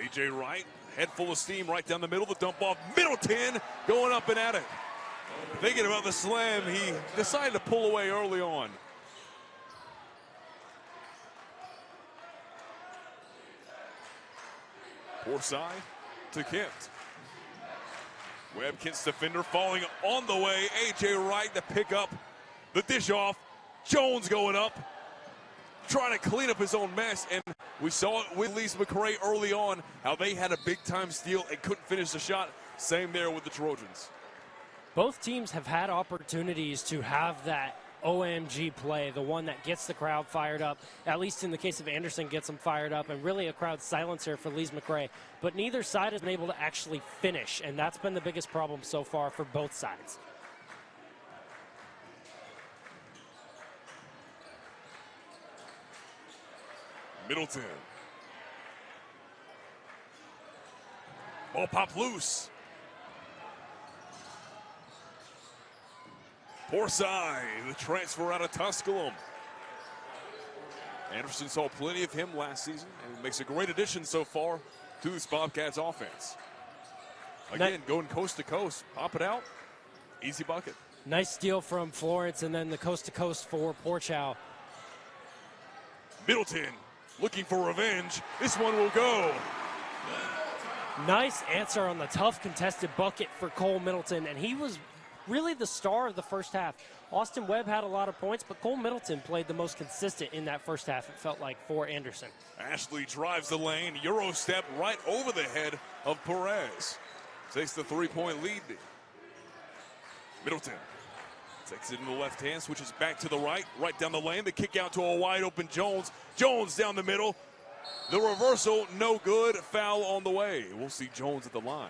A.J. Wright, head full of steam right down the middle. The dump off. Middleton going up and at it. Thinking about the slam, he decided to pull away early on. Poor side to Kent. Webb, Kent's defender, falling on the way. A.J. Wright to pick up the dish off. Jones going up, trying to clean up his own mess. And we saw it with Lees Mcrae early on, how they had a big-time steal and couldn't finish the shot. Same there with the Trojans. Both teams have had opportunities to have that OMG play, the one that gets the crowd fired up, at least in the case of Anderson, gets them fired up, and really a crowd silencer for Lees Mcrae. But neither side has been able to actually finish, and that's been the biggest problem so far for both sides. Middleton. Ball popped loose. Porsai, the transfer out of Tusculum. Anderson saw plenty of him last season and makes a great addition so far to this Bobcats offense. Again, going coast to coast, pop it out, easy bucket. Nice steal from Florence, and then the coast to coast for Porchow. Middleton looking for revenge. This one will go. Nice answer on the tough contested bucket for Cole Middleton, and he was really the star of the first half. Austin Webb had a lot of points, but Cole Middleton played the most consistent in that first half, it felt like, for Anderson. Ashley drives the lane, Euro step right over the head of Perez. Takes the three-point lead. Middleton takes it in the left hand, switches back to the right down the lane. The kick out to a wide open Jones. Jones down the middle. The reversal, no good. Foul on the way. We'll see Jones at the line.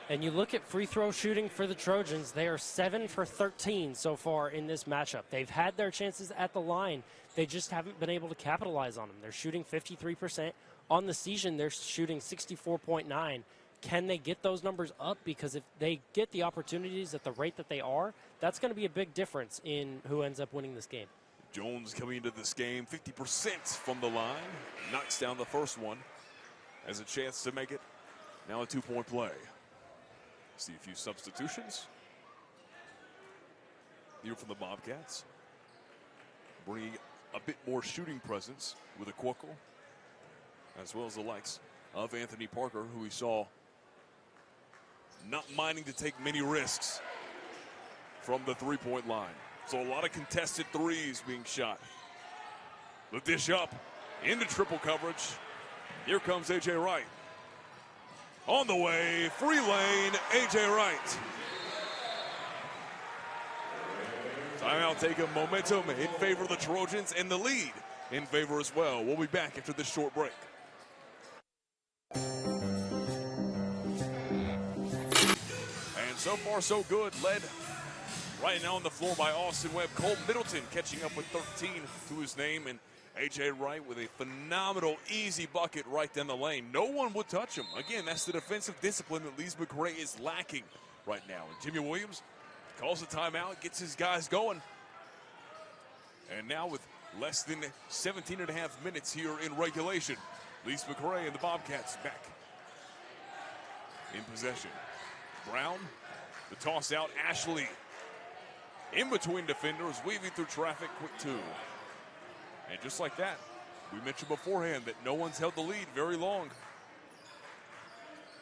And you look at free throw shooting for the Trojans, they are 7 for 13 so far in this matchup. They've had their chances at the line. They just haven't been able to capitalize on them. They're shooting 53%. On the season, they're shooting 64.9%. Can they get those numbers up? Because if they get the opportunities at the rate that they are, that's going to be a big difference in who ends up winning this game. Jones coming into this game 50% from the line. Knocks down the first one. Has a chance to make it now a 2-point play. See a few substitutions here from the Bobcats. Bringing a bit more shooting presence with Okwoko, as well as the likes of Anthony Parker, who we saw not minding to take many risks from the three-point line. So a lot of contested threes being shot. The dish up into triple coverage. Here comes A.J. Wright. On the way, free lane, A.J. Wright. Timeout taking momentum in favor of the Trojans and the lead in favor as well. We'll be back after this short break. And so far so good, led right now on the floor by Austin Webb. Cole Middleton catching up with 13 to his name, and A.J. Wright with a phenomenal, easy bucket right down the lane. No one would touch him. Again, that's the defensive discipline that Mcrae is lacking right now. And Jimmy Williams calls a timeout, gets his guys going. And now with less than 17 and a half minutes here in regulation, Mcrae and the Bobcats back in possession. Brown, the toss out, Ashley in between defenders, weaving through traffic, quick two. And just like that, we mentioned beforehand that no one's held the lead very long.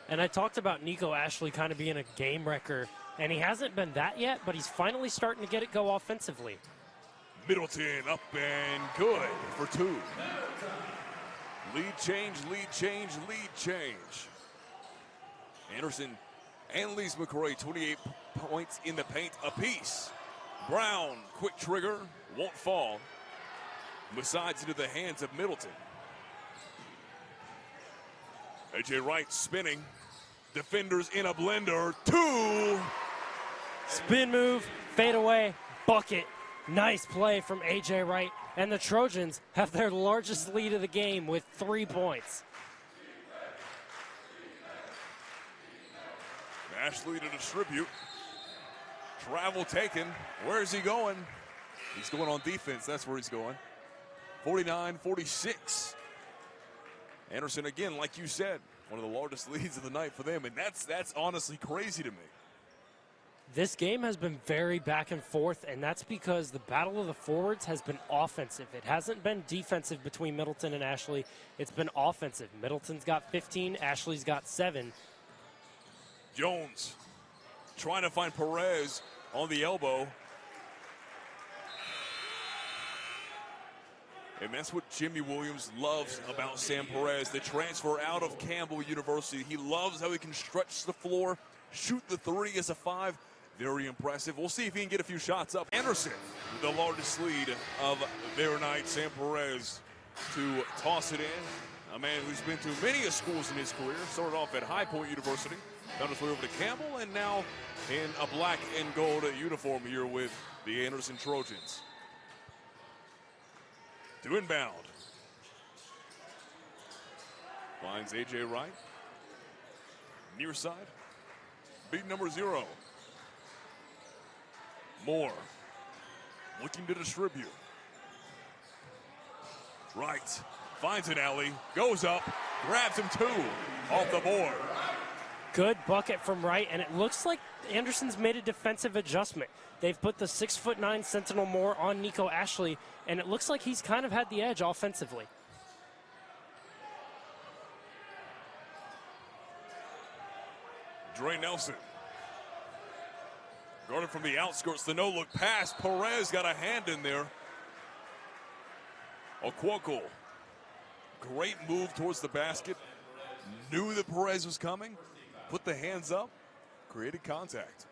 And I talked about Nico Ashley kind of being a game wrecker, and he hasn't been that yet, but he's finally starting to get it go offensively. Middleton up and good for two. Lead change, lead change, lead change. Anderson and Mcrae, 28 points in the paint apiece. Brown, quick trigger, won't fall. Besides into the hands of Middleton. A.J. Wright spinning. Defenders in a blender. Two. Spin move, fade away, bucket. Nice play from A.J. Wright. And the Trojans have their largest lead of the game with 3 points. Ashley to distribute. Travel taken. Where is he going? He's going on defense. That's where he's going. 49-46. Anderson, again, like you said, one of the largest leads of the night for them, and that's honestly crazy to me. This game has been very back and forth, and that's because the battle of the forwards has been offensive. It hasn't been defensive between Middleton and Ashley. It's been offensive. Middleton's got 15, Ashley's got 7. Jones trying to find Perez on the elbow. And that's what Jimmy Williams loves about Sam Perez, the transfer out of Campbell University. He loves how he can stretch the floor, shoot the three as a 5. Very impressive. We'll see if he can get a few shots up. Anderson, the largest lead of their night. Sam Perez to toss it in. A man who's been to many schools in his career. Started off at High Point University, found his way over to Campbell, and now in a black and gold uniform here with the Anderson Trojans. To inbound. Finds A.J. Wright. Near side. Big number 0. Moore. Looking to distribute. Wright. Finds an alley. Goes up. Grabs him 2. Off the board. Good bucket from Wright, and it looks like Anderson's made a defensive adjustment. They've put the 6'9" Sentinel Moore on Nico Ashley, and it looks like he's kind of had the edge offensively. Dre Nelson. Guarded from the outskirts, the no-look pass. Perez got a hand in there. Okwoko. Great move towards the basket. Knew that Perez was coming. Put the hands up. Created contact.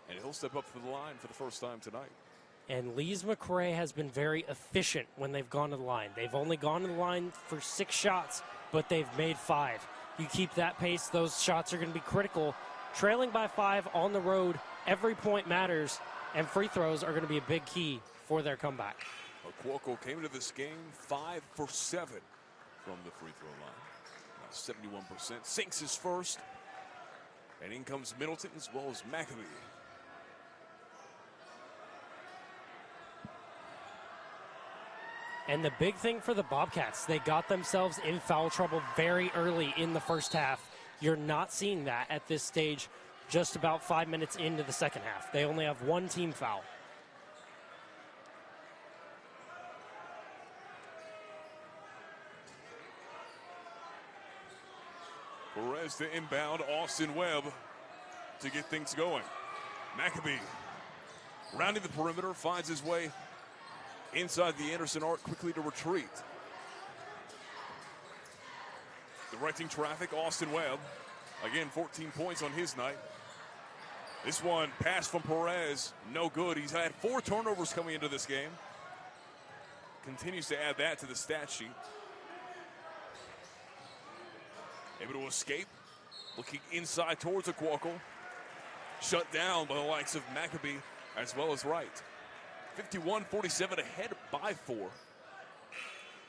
And he'll step up for the line for the first time tonight. And Mcrae has been very efficient when they've gone to the line. They've only gone to the line for 6 shots, but they've made 5. You keep that pace, those shots are going to be critical trailing by 5 on the road, every point matters, and free throws are going to be a big key for their comeback. Cuoco came into this game 5 for 7 from the free throw line. Now 71%. Sinks his first. And in comes Middleton as well as Mcrae. And the big thing for the Bobcats, they got themselves in foul trouble very early in the first half. You're not seeing that at this stage, just about 5 minutes into the second half. They only have one team foul. Perez to inbound, Austin Webb to get things going. Mcrae rounding the perimeter, finds his way inside the Anderson arc, quickly to retreat. Directing traffic, Austin Webb. Again, 14 points on his night. This one, pass from Perez, no good. He's had 4 turnovers coming into this game. Continues to add that to the stat sheet. Able to escape, looking inside towards Cuoco. Shut down by the likes of Mcrae as well as Wright. 51-47 ahead by 4.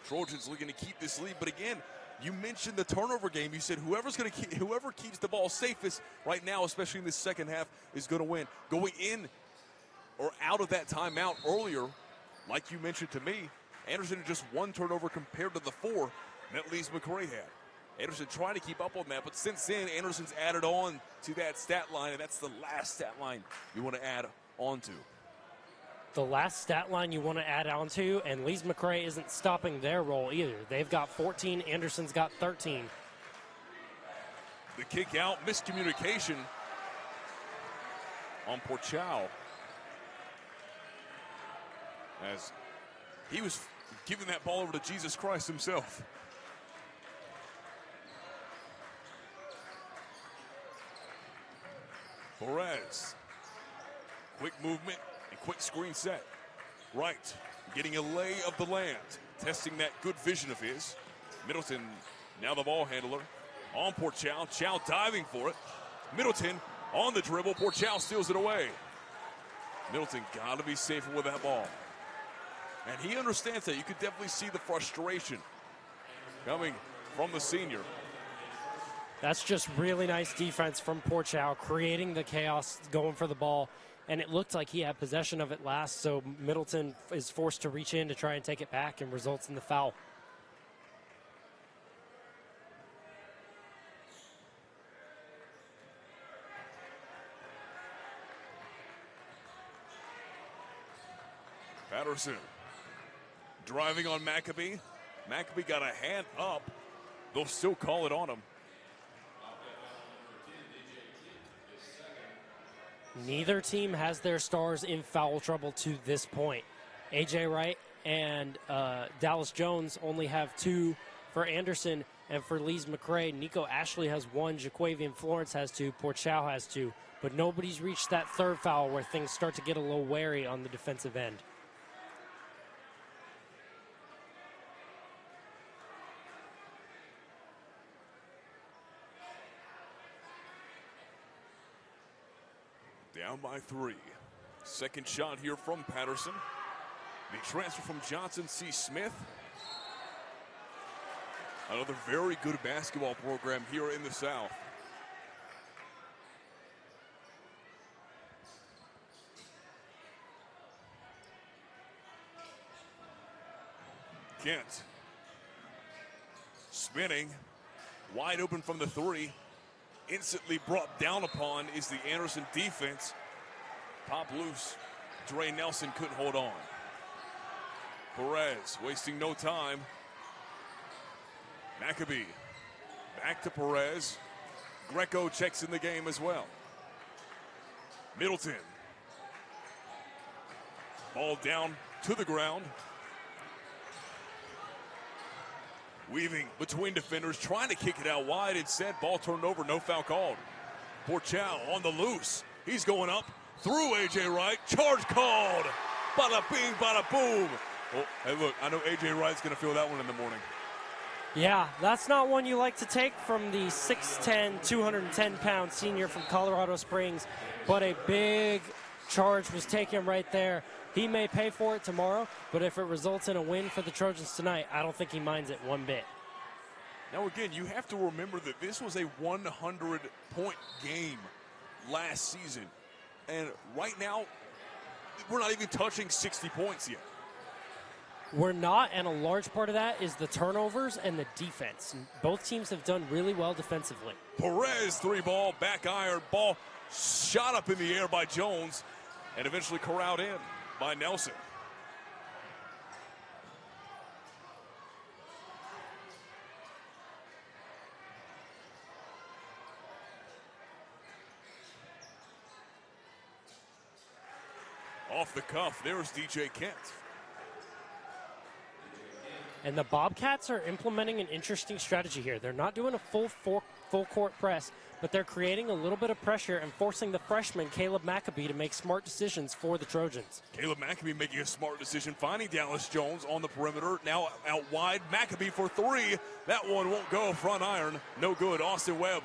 Trojans looking to keep this lead, but again, you mentioned the turnover game. You said whoever keeps the ball safest right now, especially in this second half, is going to win. Going in or out of that timeout earlier, like you mentioned to me, Anderson had just 1 turnover compared to the 4 that Lee's Mcrae had. Anderson trying to keep up on that, but since then, Anderson's added on to that stat line, and that's the last stat line you want to add on to. The last stat line you want to add on to, and Lee's Mcrae isn't stopping their roll either. They've got 14, Anderson's got 13. The kick out, miscommunication on Porchow, as he was giving that ball over to Jesus Christ himself. Perez, quick movement and quick screen set. Wright getting a lay of the land, testing that good vision of his. Middleton, now the ball handler, on Porchow. Chow diving for it. Middleton on the dribble. Porchow steals it away. Middleton got to be safer with that ball. And he understands that. You could definitely see the frustration coming from the senior. That's just really nice defense from Porchow, creating the chaos, going for the ball. And it looked like he had possession of it last, so Middleton is forced to reach in to try and take it back and results in the foul. Patterson driving on Mcrae. Mcrae got a hand up. They'll still call it on him. Neither team has their stars in foul trouble to this point. A.J. Wright and Dallas Jones only have 2 for Anderson, and for Lee's Mcrae, Nico Ashley has 1, Jaquavian Florence has 2, Porchow has 2. But nobody's reached that third foul where things start to get a little wary on the defensive end. Down by 3. Second shot here from Patterson. The transfer from Johnson C. Smith. Another very good basketball program here in the South. Kent spinning, wide open from the 3. Instantly brought down upon is the Anderson defense. Pop loose. Dre Nelson couldn't hold on. Perez wasting no time. Mcrae back to Perez. Greco checks in the game as well. Middleton. Ball down to the ground. Weaving between defenders, trying to kick it out wide. Instead, ball turned over, no foul called. Porchow on the loose. He's going up through A.J. Wright. Charge called. Bada bing, bada boom. Oh, hey, look, I know A.J. Wright's going to feel that one in the morning. Yeah, that's not one you like to take from the 6'10", 210-pound senior from Colorado Springs, but a big charge was taken right there. He may pay for it tomorrow, but if it results in a win for the Trojans tonight, I don't think he minds it one bit. Now, again, you have to remember that this was a 100-point game last season. And right now, we're not even touching 60 points yet. We're not, and a large part of that is the turnovers and the defense. Both teams have done really well defensively. Perez, 3-ball, back iron, ball shot up in the air by Jones and eventually corralled in by Nelson. Off the cuff, there's DJ Kent. And the Bobcats are implementing an interesting strategy here. They're not doing a full court press, but they're creating a little bit of pressure and forcing the freshman, Caleb Maccabee, to make smart decisions for the Trojans. Caleb Maccabee making a smart decision, finding Dallas Jones on the perimeter. Now out wide, Maccabee for 3. That one won't go, front iron, no good. Austin Webb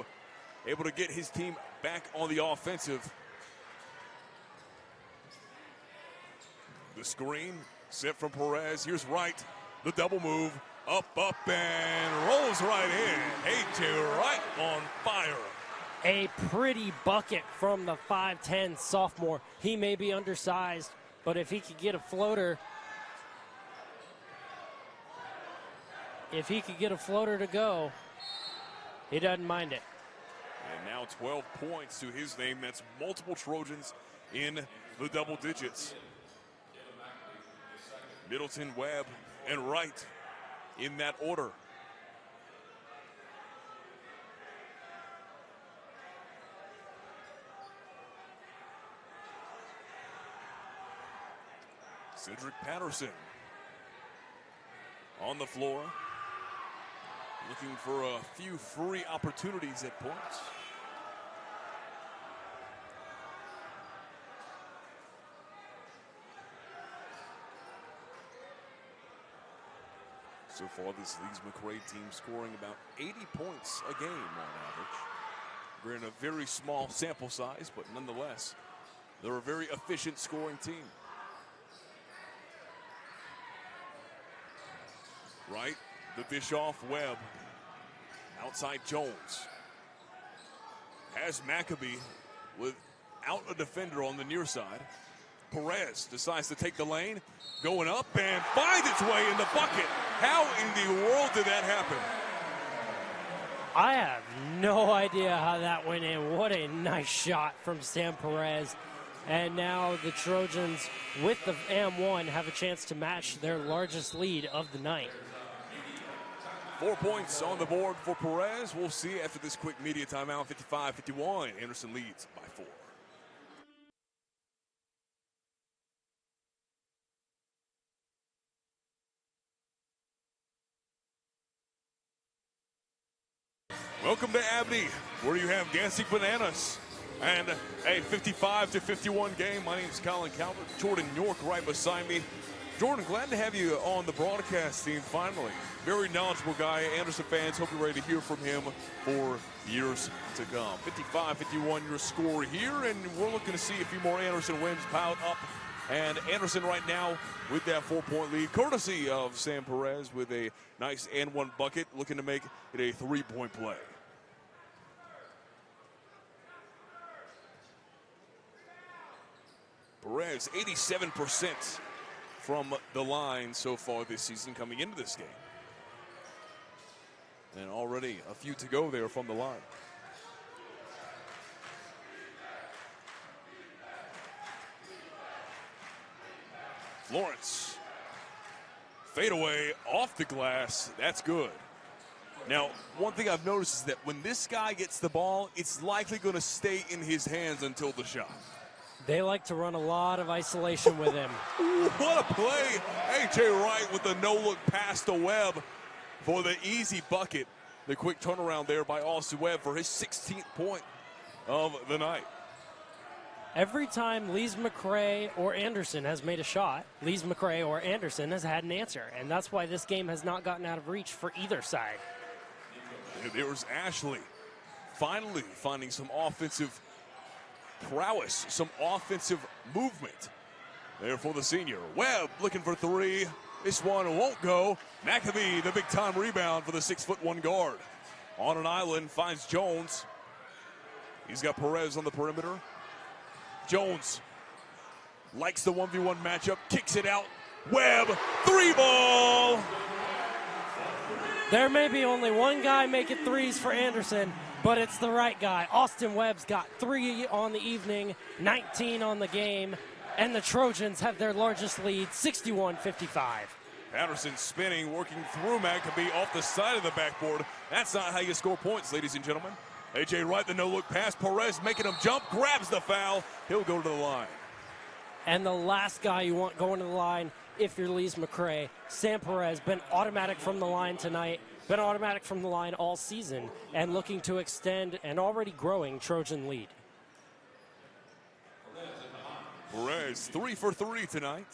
able to get his team back on the offensive. The screen set from Perez. Here's Wright. The double move. Up, and rolls right in. A.J. Wright on fire. A pretty bucket from the 5'10" sophomore. He may be undersized, but if he could get a floater, to go, he doesn't mind it. And now 12 points to his name. That's multiple Trojans in the double digits. Middleton, Webb, and Wright in that order. Cedric Patterson on the floor, looking for a few free opportunities at points. So far, this league's Mcrae team scoring about 80 points a game on average. We're in a very small sample size, but nonetheless, they're a very efficient scoring team. Right, the dish off Webb. Outside Jones. Has Maccabee without a defender on the near side. Perez decides to take the lane, going up and finds its way in the bucket. How in the world did that happen? I have no idea how that went in. What a nice shot from Sam Perez. And now the Trojans, with the and1, have a chance to match their largest lead of the night. 4 points on the board for Perez. We'll see after this quick media timeout. 55-51. Anderson leads by 4. Welcome to Abney, where you have dancing bananas and a 55-51 game. My name is Colin Calvert. Jordan York right beside me. Jordan, glad to have you on the broadcast team finally. Very knowledgeable guy. Anderson fans, hope you're ready to hear from him for years to come. 55-51 your score here, and we're looking to see a few more Anderson wins piled up. And Anderson right now with that 4-point lead, courtesy of Sam Perez with a nice and1 bucket, looking to make it a 3-point play. Perez, 87% from the line so far this season coming into this game. And already a few to go there from the line. Lawrence, fadeaway off the glass, that's good. Now, one thing I've noticed is that when this guy gets the ball, it's likely going to stay in his hands until the shot. They like to run a lot of isolation with him. What a play. A.J. Wright with the no-look pass to Webb for the easy bucket. The quick turnaround there by Austin Webb for his 16th point of the night. Every time Lee's Mcrae or Anderson has made a shot, Lee's Mcrae or Anderson has had an answer. And that's why this game has not gotten out of reach for either side. And there's Ashley finally finding some offensive prowess, some offensive movement there for the senior. Webb looking for three. This one won't go. Maccabee, the big-time rebound for the 6'1" guard. On an island, finds Jones. He's got Perez on the perimeter. Jones likes the 1v1 matchup, kicks it out. Webb, three ball. There may be only one guy making threes for Anderson, but it's the right guy. Austin Webb's got 3 on the evening, 19 on the game, and the Trojans have their largest lead, 61-55. Patterson spinning, working through Maccabee off the side of the backboard. That's not how you score points, ladies and gentlemen. A.J. Wright, the no-look pass. Perez making him jump, grabs the foul. He'll go to the line. And the last guy you want going to the line, if you're Lee's Mcrae, Sam Perez, been automatic from the line tonight, been automatic from the line all season, and looking to extend an already growing Trojan lead. Perez, 3 for 3 tonight.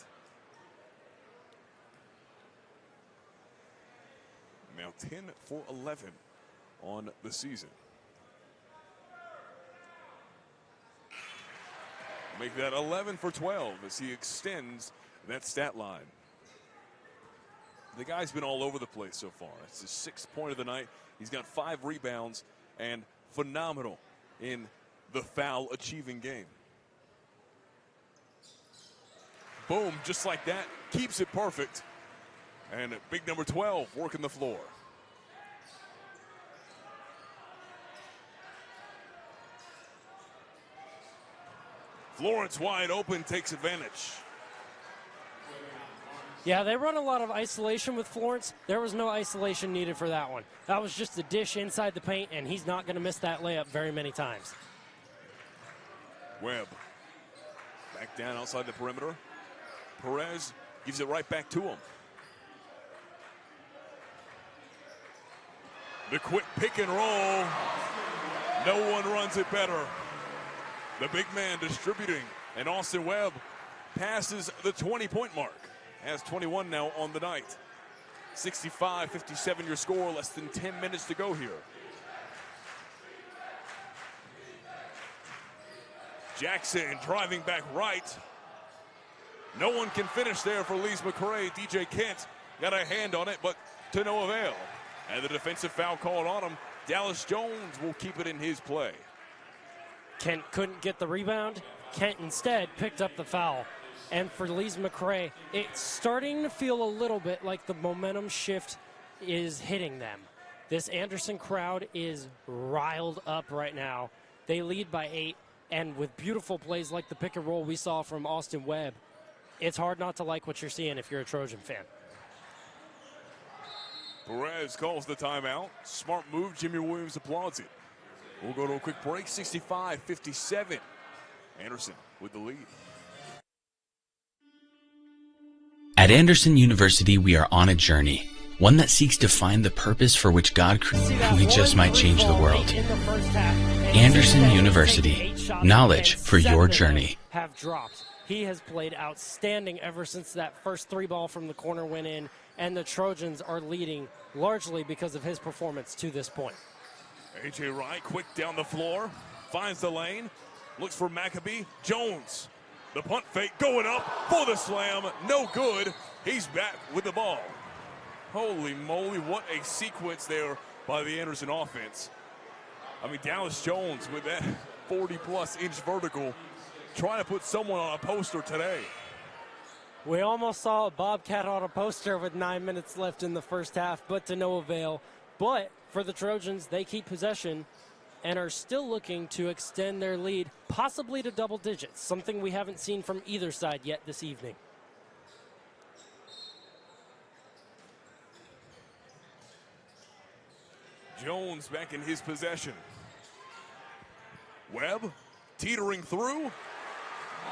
Now 10 for 11 on the season. Make that 11 for 12 as he extends that stat line. The guy's been all over the place so far. It's his 6th point of the night. He's got 5 rebounds and phenomenal in the foul achieving game. Boom, just like that, keeps it perfect. And big number 12 working the floor. Florence wide open, takes advantage. Yeah, they run a lot of isolation with Florence. There was no isolation needed for that one. That was just a dish inside the paint, and he's not going to miss that layup very many times. Webb back down outside the perimeter. Perez gives it right back to him. The quick pick and roll. No one runs it better. The big man distributing, and Austin Webb passes the 20-point mark. Has 21 now on the night. 65-57 your score, less than 10 minutes to go here. Jackson driving back right. No one can finish there for Lee's Mcrae. DJ Kent got a hand on it, but to no avail. And the defensive foul called on him. Dallas Jones will keep it in his play. Kent couldn't get the rebound. Kent instead picked up the foul. And for Lee's Mcrae, it's starting to feel a little bit like the momentum shift is hitting them. This Anderson crowd is riled up right now. They lead by 8, and with beautiful plays like the pick and roll we saw from Austin Webb, it's hard not to like what you're seeing if you're a Trojan fan. Perez calls the timeout. Smart move. Jimmy Williams applauds it. We'll go to a quick break. 65-57. Anderson with the lead. At Anderson University, we are on a journey, one that seeks to find the purpose for which God created. We just might change the world. Anderson University, knowledge for your journey. Have dropped. He has played outstanding ever since that first 3 ball from the corner went in, and the Trojans are leading largely because of his performance to this point. A.J. Wright quick down the floor, finds the lane, looks for Maccabee. Jones, the punt fake going up for the slam, no good. He's back with the ball. Holy moly, what a sequence there by the Anderson offense. I mean, Dallas Jones with that 40-plus inch vertical, trying to put someone on a poster today. We almost saw a Bobcat on a poster with 9 minutes left in the first half, but to no avail. But for the Trojans, they keep possession and are still looking to extend their lead, possibly to double digits, something we haven't seen from either side yet this evening. Jones back in his possession. Webb teetering through.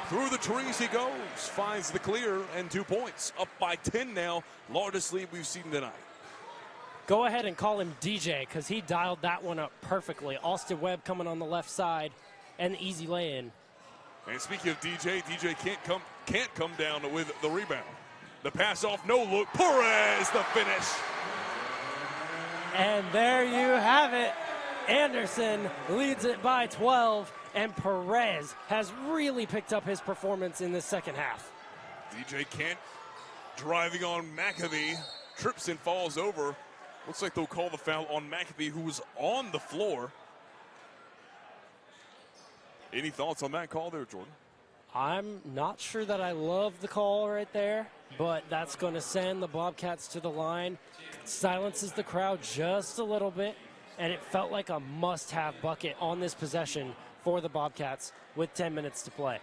Through the trees he goes, finds the clear, and 2 points. Up by 10 now, largest lead we've seen tonight. Go ahead and call him DJ, because he dialed that one up perfectly. Austin Webb coming on the left side, and the easy lay-in. And speaking of DJ, DJ can't come down with the rebound. The pass off, no look. Perez, the finish. And there you have it. Anderson leads it by 12, and Perez has really picked up his performance in the second half. DJ Kent driving on McAfee, trips and falls over. Looks like they'll call the foul on McAfee, who was on the floor. Any thoughts on that call there, Jordan? I'm not sure that I love the call right there, but that's going to send the Bobcats to the line. Silences the crowd just a little bit, and it felt like a must-have bucket on this possession for the Bobcats with 10 minutes to play.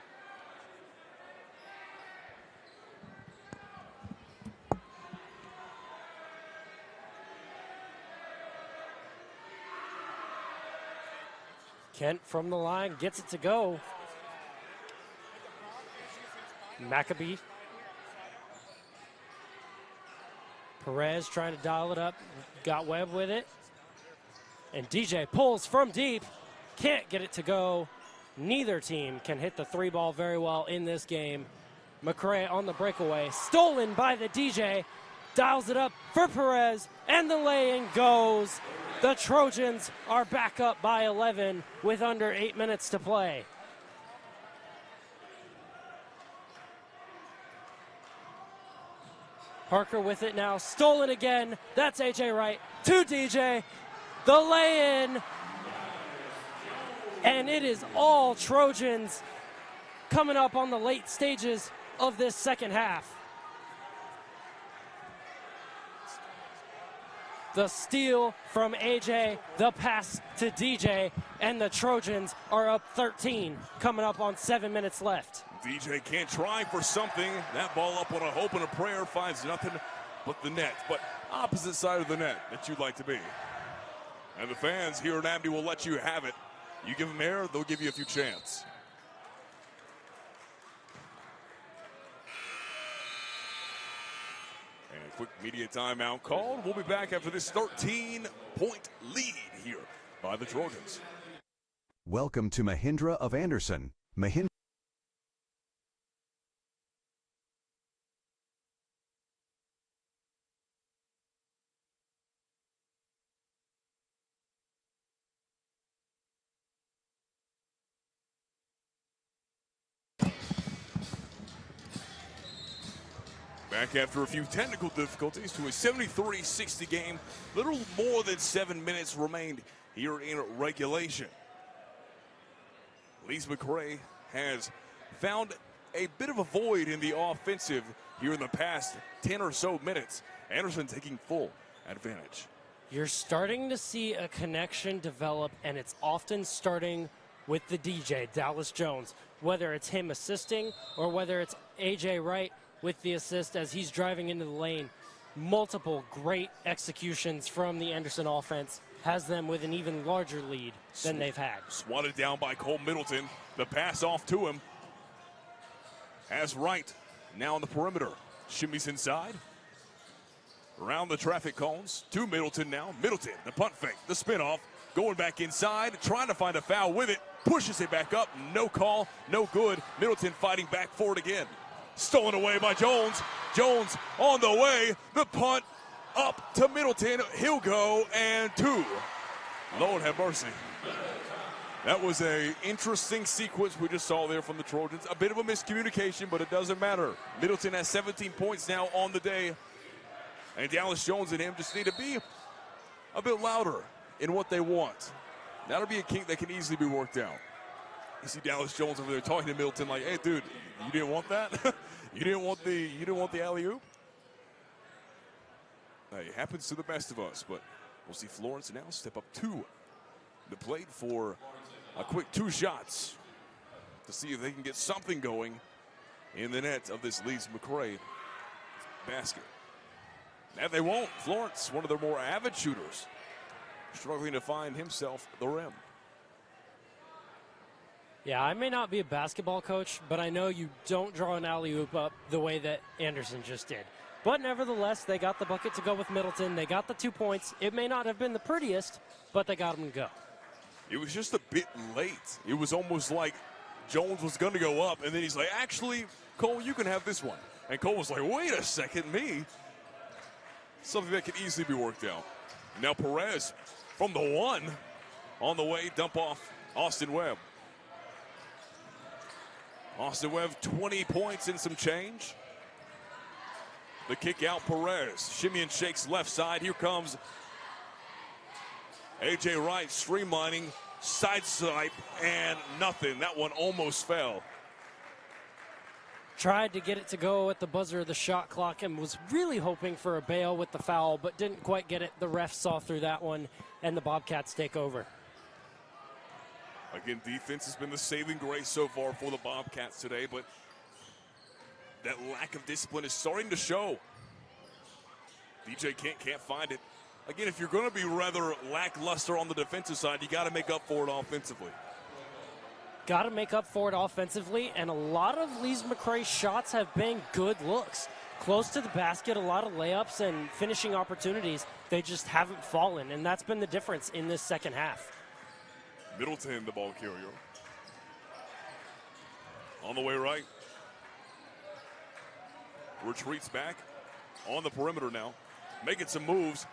Kent from the line gets it to go. McAfee. Perez trying to dial it up. Got Webb with it. And DJ pulls from deep. Can't get it to go. Neither team can hit the three ball very well in this game. Mcrae on the breakaway. Stolen by the DJ. Dials it up for Perez. And the lay-in goes. The Trojans are back up by 11 with under 8 minutes to play. Parker with it now, stolen again. That's AJ Wright to DJ. The lay-in. And it is all Trojans coming up on the late stages of this second half. The steal from AJ, the pass to DJ, and the Trojans are up 13, coming up on 7 minutes left. DJ can't try for something. That ball up on a hope and a prayer finds nothing but the net, but opposite side of the net that you'd like to be. And the fans here at Amity will let you have it. You give them air, they'll give you a few chances. And a quick media timeout called. We'll be back after this 13-point lead here by the Trojans. Welcome to Mahindra of Anderson. Mahindra. Back after a few technical difficulties to a 73-60 game. Little more than 7 minutes remained here in regulation. Mcrae has found a bit of a void in the offensive here in the past 10 or so minutes. Anderson taking full advantage. You're starting to see a connection develop, and it's often starting with the DJ, Dallas Jones, whether it's him assisting or whether it's AJ Wright with the assist as he's driving into the lane. Multiple great executions from the Anderson offense has them with an even larger lead than they've had. Swatted down by Cole Middleton. The pass off to him. Has Wright now on the perimeter. Shimmies inside. Around the traffic cones to Middleton now. Middleton, the punt fake, the spin off. Going back inside, trying to find a foul with it. Pushes it back up. No call, no good. Middleton fighting back for it again. Stolen away by Jones. Jones on the way. The punt up to Middleton. He'll go and two. Lord have mercy. That was an interesting sequence we just saw there from the Trojans. A bit of a miscommunication, but it doesn't matter. Middleton has 17 points now on the day. And Dallas Jones and him just need to be a bit louder in what they want. That'll be a kink that can easily be worked out. You see Dallas Jones over there talking to Middleton like, "Hey, dude, you didn't want that? you didn't want the alley-oop?" It happens to the best of us, but we'll see Florence now step up to the plate for a quick 2 shots to see if they can get something going in the net of this Leeds Mcrae basket. And they won't. Florence, one of their more avid shooters, struggling to find himself the rim. Yeah, I may not be a basketball coach, but I know you don't draw an alley-oop up the way that Anderson just did. But nevertheless, they got the bucket to go with Middleton. They got the 2 points. It may not have been the prettiest, but they got them to go. It was just a bit late. It was almost like Jones was going to go up, and then he's like, actually, Cole, you can have this one. And Cole was like, wait a second, me? Something that could easily be worked out. Now Perez from the 1 on the way, dump off Austin Webb. Austin Webb, 20 points and some change. The kick out, Perez. Shimmy and shakes left side. Here comes A.J. Wright streamlining, side swipe, and nothing. That one almost fell. Tried to get it to go at the buzzer of the shot clock and was really hoping for a bail with the foul, but didn't quite get it. The ref saw through that one, and the Bobcats take over. Again, defense has been the saving grace so far for the Bobcats today, but that lack of discipline is starting to show. DJ can't find it. Again, if you're going to be rather lackluster on the defensive side, you got to make up for it offensively. Got to make up for it offensively, and a lot of Mcrae's shots have been good looks. Close to the basket, a lot of layups and finishing opportunities. They just haven't fallen, and that's been the difference in this second half. Middleton, the ball carrier. On the way right. Retreats back on the perimeter now. Making some moves.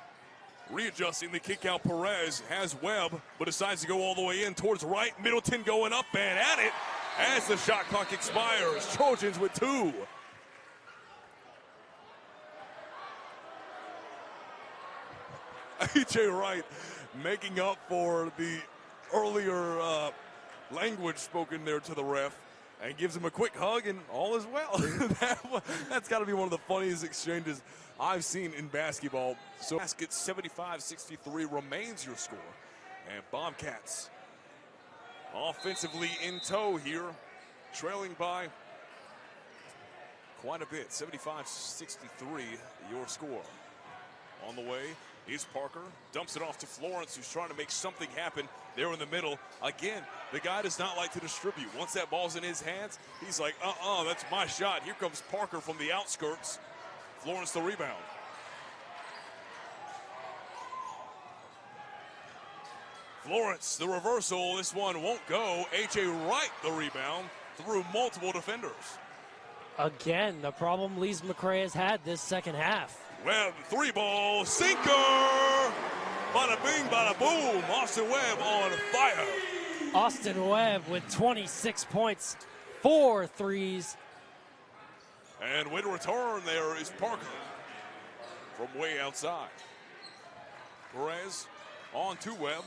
Readjusting the kick out. Perez has Webb, but decides to go all the way in towards right. Middleton going up and at it as the shot clock expires. Trojans with 2. A.J. Wright making up for the earlier language spoken there to the ref and gives him a quick hug and all is well. That's got to be one of the funniest exchanges I've seen in basketball. So basket 75-63 remains your score. And Bobcats offensively in tow here, trailing by quite a bit. 75-63 your score. On the way is Parker, dumps it off to Florence, who's trying to make something happen there in the middle. Again, the guy does not like to distribute. Once that ball's in his hands, he's like, that's my shot. Here comes Parker from the outskirts. Florence the rebound. Florence, the reversal. This one won't go. A.J. Wright, the rebound, through multiple defenders. Again, the problem Mcrae has had this second half. Webb, 3-ball, sinker! Bada bing, bada boom. Austin Webb on fire. Austin Webb with 26 points, 4 threes. And with return there is Parker from way outside. Perez on to Webb.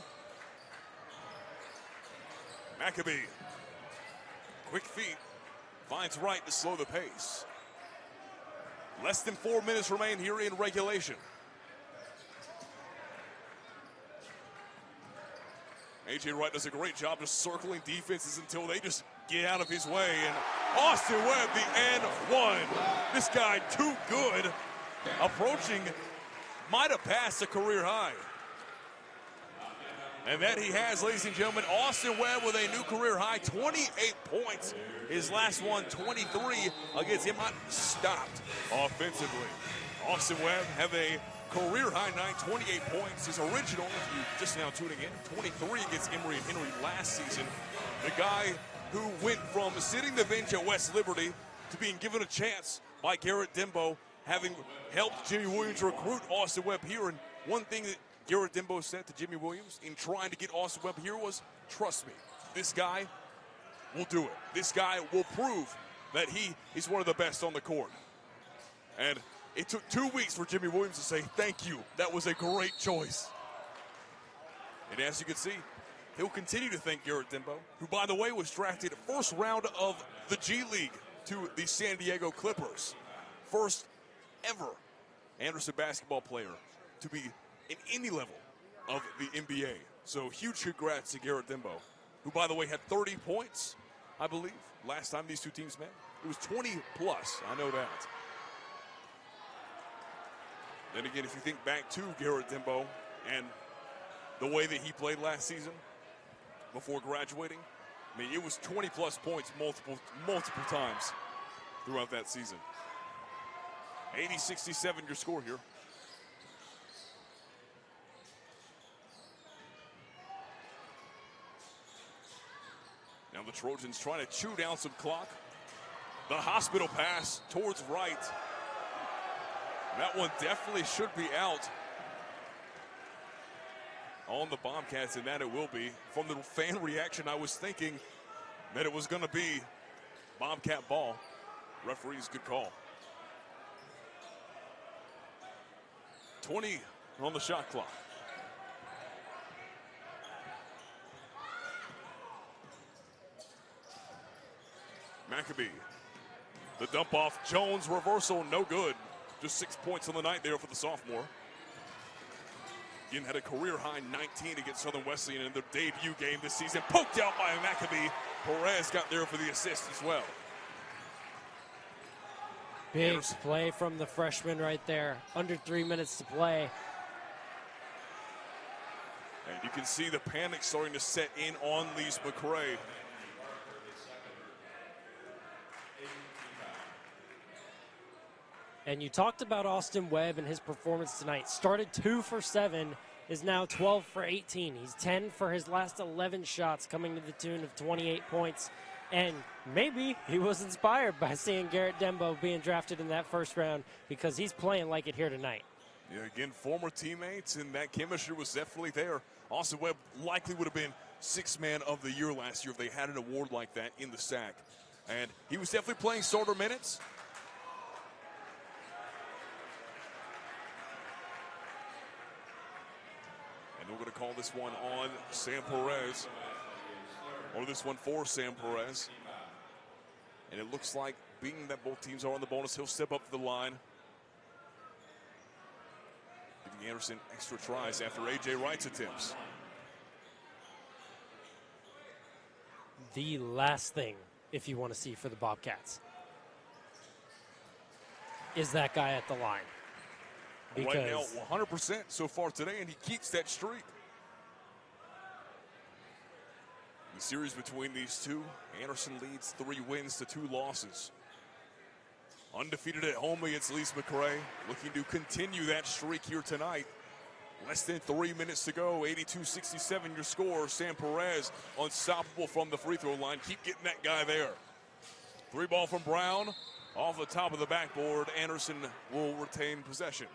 Mcrae, quick feet, finds Wright to slow the pace. Less than 4 minutes remain here in regulation. A.J. Wright does a great job just circling defenses until they just get out of his way. And Austin Webb, the N1. This guy too good. Approaching, might have passed a career high. And that he has, ladies and gentlemen. Austin Webb with a new career high, 28 points. His last one, 23 against him. Not stopped offensively. Austin Webb have a career high night, 28 points. His original, if you just now tuning in, 23 against Emory and Henry last season. The guy who went from sitting the bench at West Liberty to being given a chance by Garrett Dembo, having helped Jimmy Williams recruit Austin Webb here. And one thing that Garrett Dembo said to Jimmy Williams in trying to get Austin Webb here was, trust me, this guy will do it. This guy will prove that he is one of the best on the court. And it took 2 weeks for Jimmy Williams to say, thank you. That was a great choice. And as you can see, he'll continue to thank Garrett Dembo, who, by the way, was drafted first round of the G League to the San Diego Clippers. First ever Anderson basketball player to be in any level of the NBA. So huge congrats to Garrett Dembo, who, by the way, had 30 points, I believe, last time these two teams met. It was 20 plus, I know that. Then again, if you think back to Garrett Dembo and the way that he played last season before graduating, I mean, it was 20 plus points multiple times throughout that season. 80-67 your score here. Now Now the Trojans trying to chew down some clock. The hospital pass towards right. That one definitely should be out on the Bobcats, and that it will be. From the fan reaction, I was thinking that it was going to be Bobcat ball. Referees, good call. 20 on the shot clock. Mcrae, the dump off. Jones reversal, no good. Just 6 points on the night there for the sophomore. Again, had a career-high 19 against Southern Wesleyan in their debut game this season. Poked out by Mcrae. Perez got there for the assist as well. Big play from the freshman right there. Under 3 minutes to play. And you can see the panic starting to set in on Mcrae. And you talked about Austin Webb and his performance tonight. Started 2 for 7, is now 12 for 18. He's 10 for his last 11 shots, coming to the tune of 28 points. And maybe he was inspired by seeing Garrett Dembo being drafted in that first round, because he's playing like it here tonight. Yeah, again, former teammates, and that chemistry was definitely there. Austin Webb likely would have been Sixth Man of the Year last year if they had an award like that in the SAC. And he was definitely playing starter minutes. And we're going to call this one on Sam Perez. Or this one for Sam Perez. And it looks like, being that both teams are on the bonus, he'll step up to the line. Giving Anderson extra tries after A.J. Wright's attempts. The last thing, if you want to see for the Bobcats, is that guy at the line. Because right now, 100% so far today, and he keeps that streak. The series between these two, Anderson leads 3 wins to 2 losses. Undefeated at home against Mcrae, looking to continue that streak here tonight. Less than 3 minutes to go, 82-67 your score. Sam Perez unstoppable from the free throw line. Keep getting that guy there. 3 ball from Brown, off the top of the backboard. Anderson will retain possession,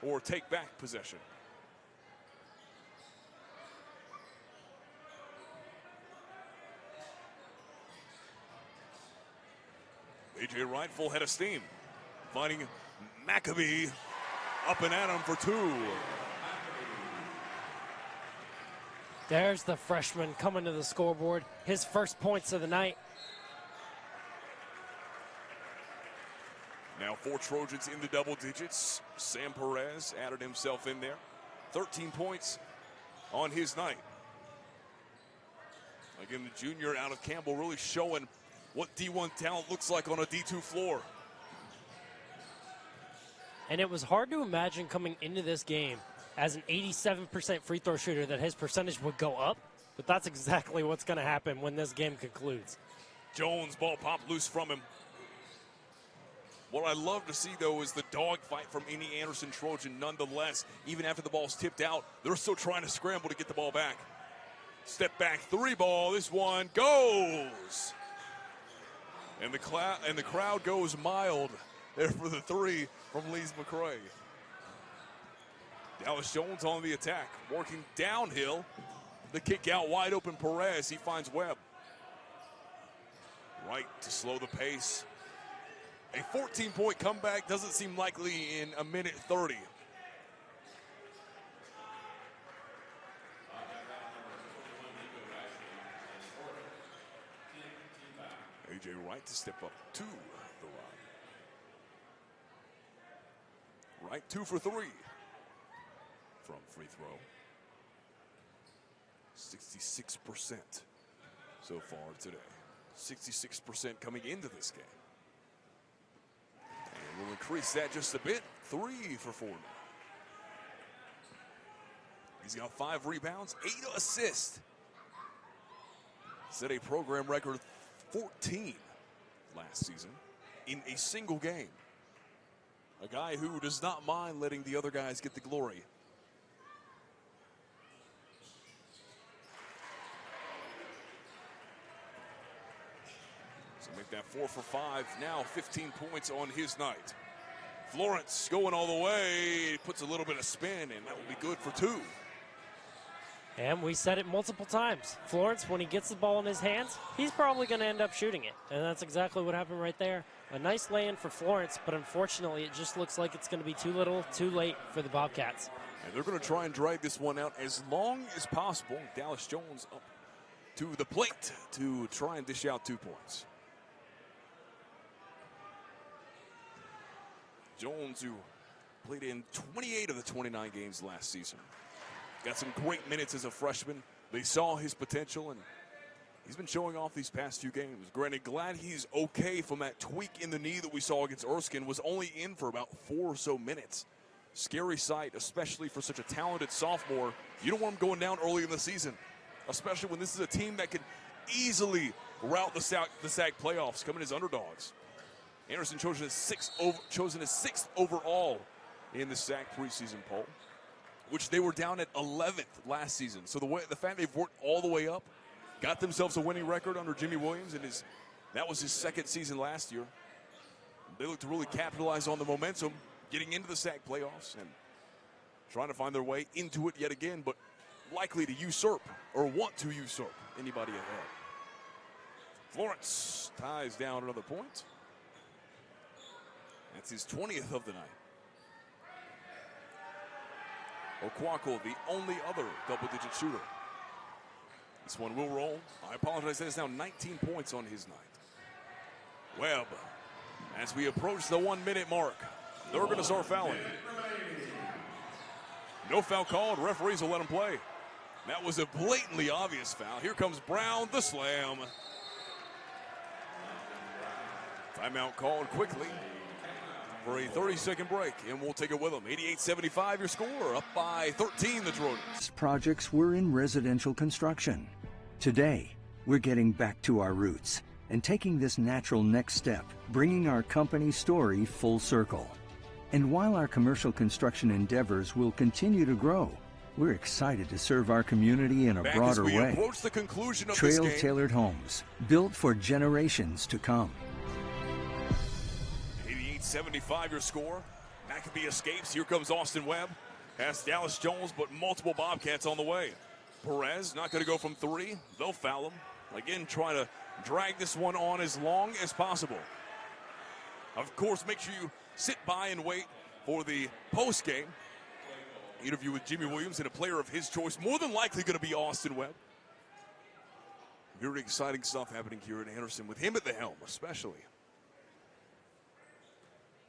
or take back possession. A.J. Wright full head of steam, finding Mcrae up and at him for 2. there's the freshman coming to the scoreboard. His first points of the night. Now 4 Trojans in the double digits. Sam Perez added himself in there. 13 points on his night. Again, the junior out of Campbell really showing what D1 talent looks like on a D2 floor. And it was hard to imagine coming into this game as an 87% free throw shooter that his percentage would go up, but that's exactly what's going to happen when this game concludes. Jones, ball popped loose from him. What I love to see, though, is the dogfight from any Anderson Trojan. Nonetheless, even after the ball's tipped out, they're still trying to scramble to get the ball back. Step back 3 ball. This one goes. And the crowd goes mild there for the 3 from Mcrae. Dallas Jones on the attack, working downhill. The kick out wide open. Perez, he finds Webb. Right to slow the pace. A 14-point comeback doesn't seem likely in a minute 30. A.J. Wright to step up to the line. Wright 2 for 3 from free throw. 66% so far today. 66% coming into this game. And we'll increase that just a bit. 3 for 4 now. He's got 5 rebounds, 8 assists. Set a program record 14 last season in a single game. A guy who does not mind letting the other guys get the glory. So make that 4 for 5. Now 15 points on his night. Florence going all the way. Puts a little bit of spin, and that will be good for 2. And we said it multiple times. Florence, when he gets the ball in his hands, he's probably going to end up shooting it. And that's exactly what happened right there. A nice lay-in for Florence, but unfortunately it just looks like it's going to be too little, too late for the Bobcats. And they're going to try and drag this one out as long as possible. Dallas Jones up to the plate to try and dish out 2 points. Jones, who played in 28 of the 29 games last season. Got some great minutes as a freshman. They saw his potential, and he's been showing off these past few games. Granted, glad he's okay from that tweak in the knee that we saw against Erskine. Was only in for about 4 or so minutes. Scary sight, especially for such a talented sophomore. You don't want him going down early in the season, especially when this is a team that can easily route the SAC playoffs, coming as underdogs. Anderson chosen as 6th overall in the SAC preseason poll, which they were down at 11th last season. So the fact they've worked all the way up, got themselves a winning record under Jimmy Williams, and that was his 2nd season last year. They look to really capitalize on the momentum, getting into the SAC playoffs and trying to find their way into it yet again, but likely to usurp or want to usurp anybody ahead. Florence ties down another point. That's his 20th of the night. Okwako, the only other double-digit shooter. This one will roll. I apologize, that is now 19 points on his night. Webb, as we approach the 1-minute mark, they're going to start fouling. No foul called. Referees will let him play. That was a blatantly obvious foul. Here comes Brown, the slam. Timeout called quickly for a 30-second break, and we'll take it with them. 88-75 your score, up by 13 the Trojans. Projects were in residential construction. Today, we're getting back to our roots and taking this natural next step, bringing our company's story full circle. And while our commercial construction endeavors will continue to grow, we're excited to serve our community in a broader way. Approach the conclusion of Trail-tailored homes, built for generations to come. 88-75 your score. Maccabee escapes. Here comes Austin Webb. Has Dallas Jones, but multiple Bobcats on the way. Perez not going to go from 3. They'll foul him. Again, trying to drag this one on as long as possible. Of course, make sure you sit by and wait for the post-game interview with Jimmy Williams and a player of his choice. More than likely going to be Austin Webb. Very exciting stuff happening here at Anderson with him at the helm, especially.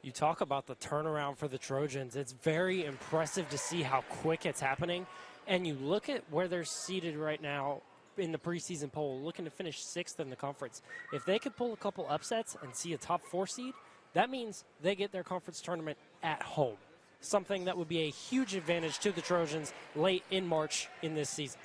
You talk about the turnaround for the Trojans. It's very impressive to see how quick it's happening. And you look at where they're seated right now in the preseason poll, looking to finish 6th in the conference. If they could pull a couple upsets and see a top 4 seed, that means they get their conference tournament at home. Something that would be a huge advantage to the Trojans late in March in this season.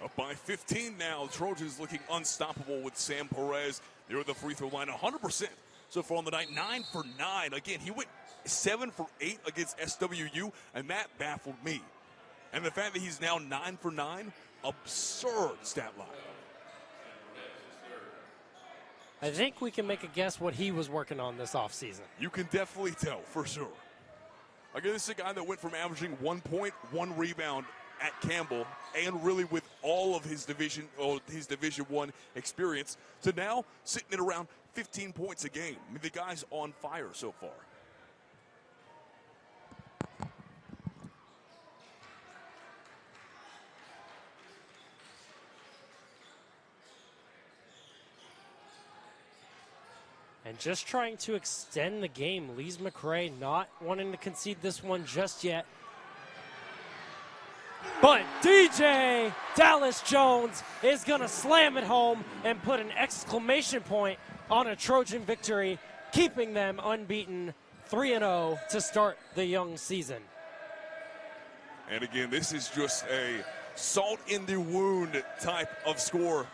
Up by 15 now. Trojans looking unstoppable with Sam Perez. They're at the free throw line 100%. So far on the night, 9 for 9. Again, he went 7 for 8 against SWU, and that baffled me. And the fact that he's now 9 for 9, absurd stat line. I think we can make a guess what he was working on this offseason. You can definitely tell, for sure. Again, this is a guy that went from averaging 1 point, 1 rebound at Campbell, and really with all of his Division I experience, to now sitting at around 15 points a game. I mean, the guy's on fire so far. And just trying to extend the game. Lee's Mcrae not wanting to concede this one just yet. But DJ Dallas Jones is going to slam it home and put an exclamation point on a Trojan victory, keeping them unbeaten 3-0 to start the young season. And again, this is just a salt in the wound type of score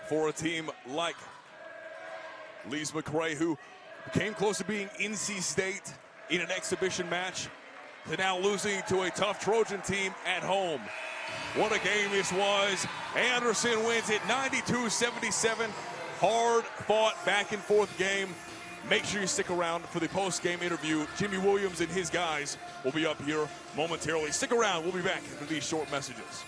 for a team like Lee's Mcrae, who came close to being NC State in an exhibition match, to now losing to a tough Trojan team at home. What a game this was. Anderson wins it 92-77. hard-fought back-and-forth game. Make sure you stick around for the post-game interview. Jimmy Williams and his guys will be up here momentarily. Stick around. We'll be back after these short messages.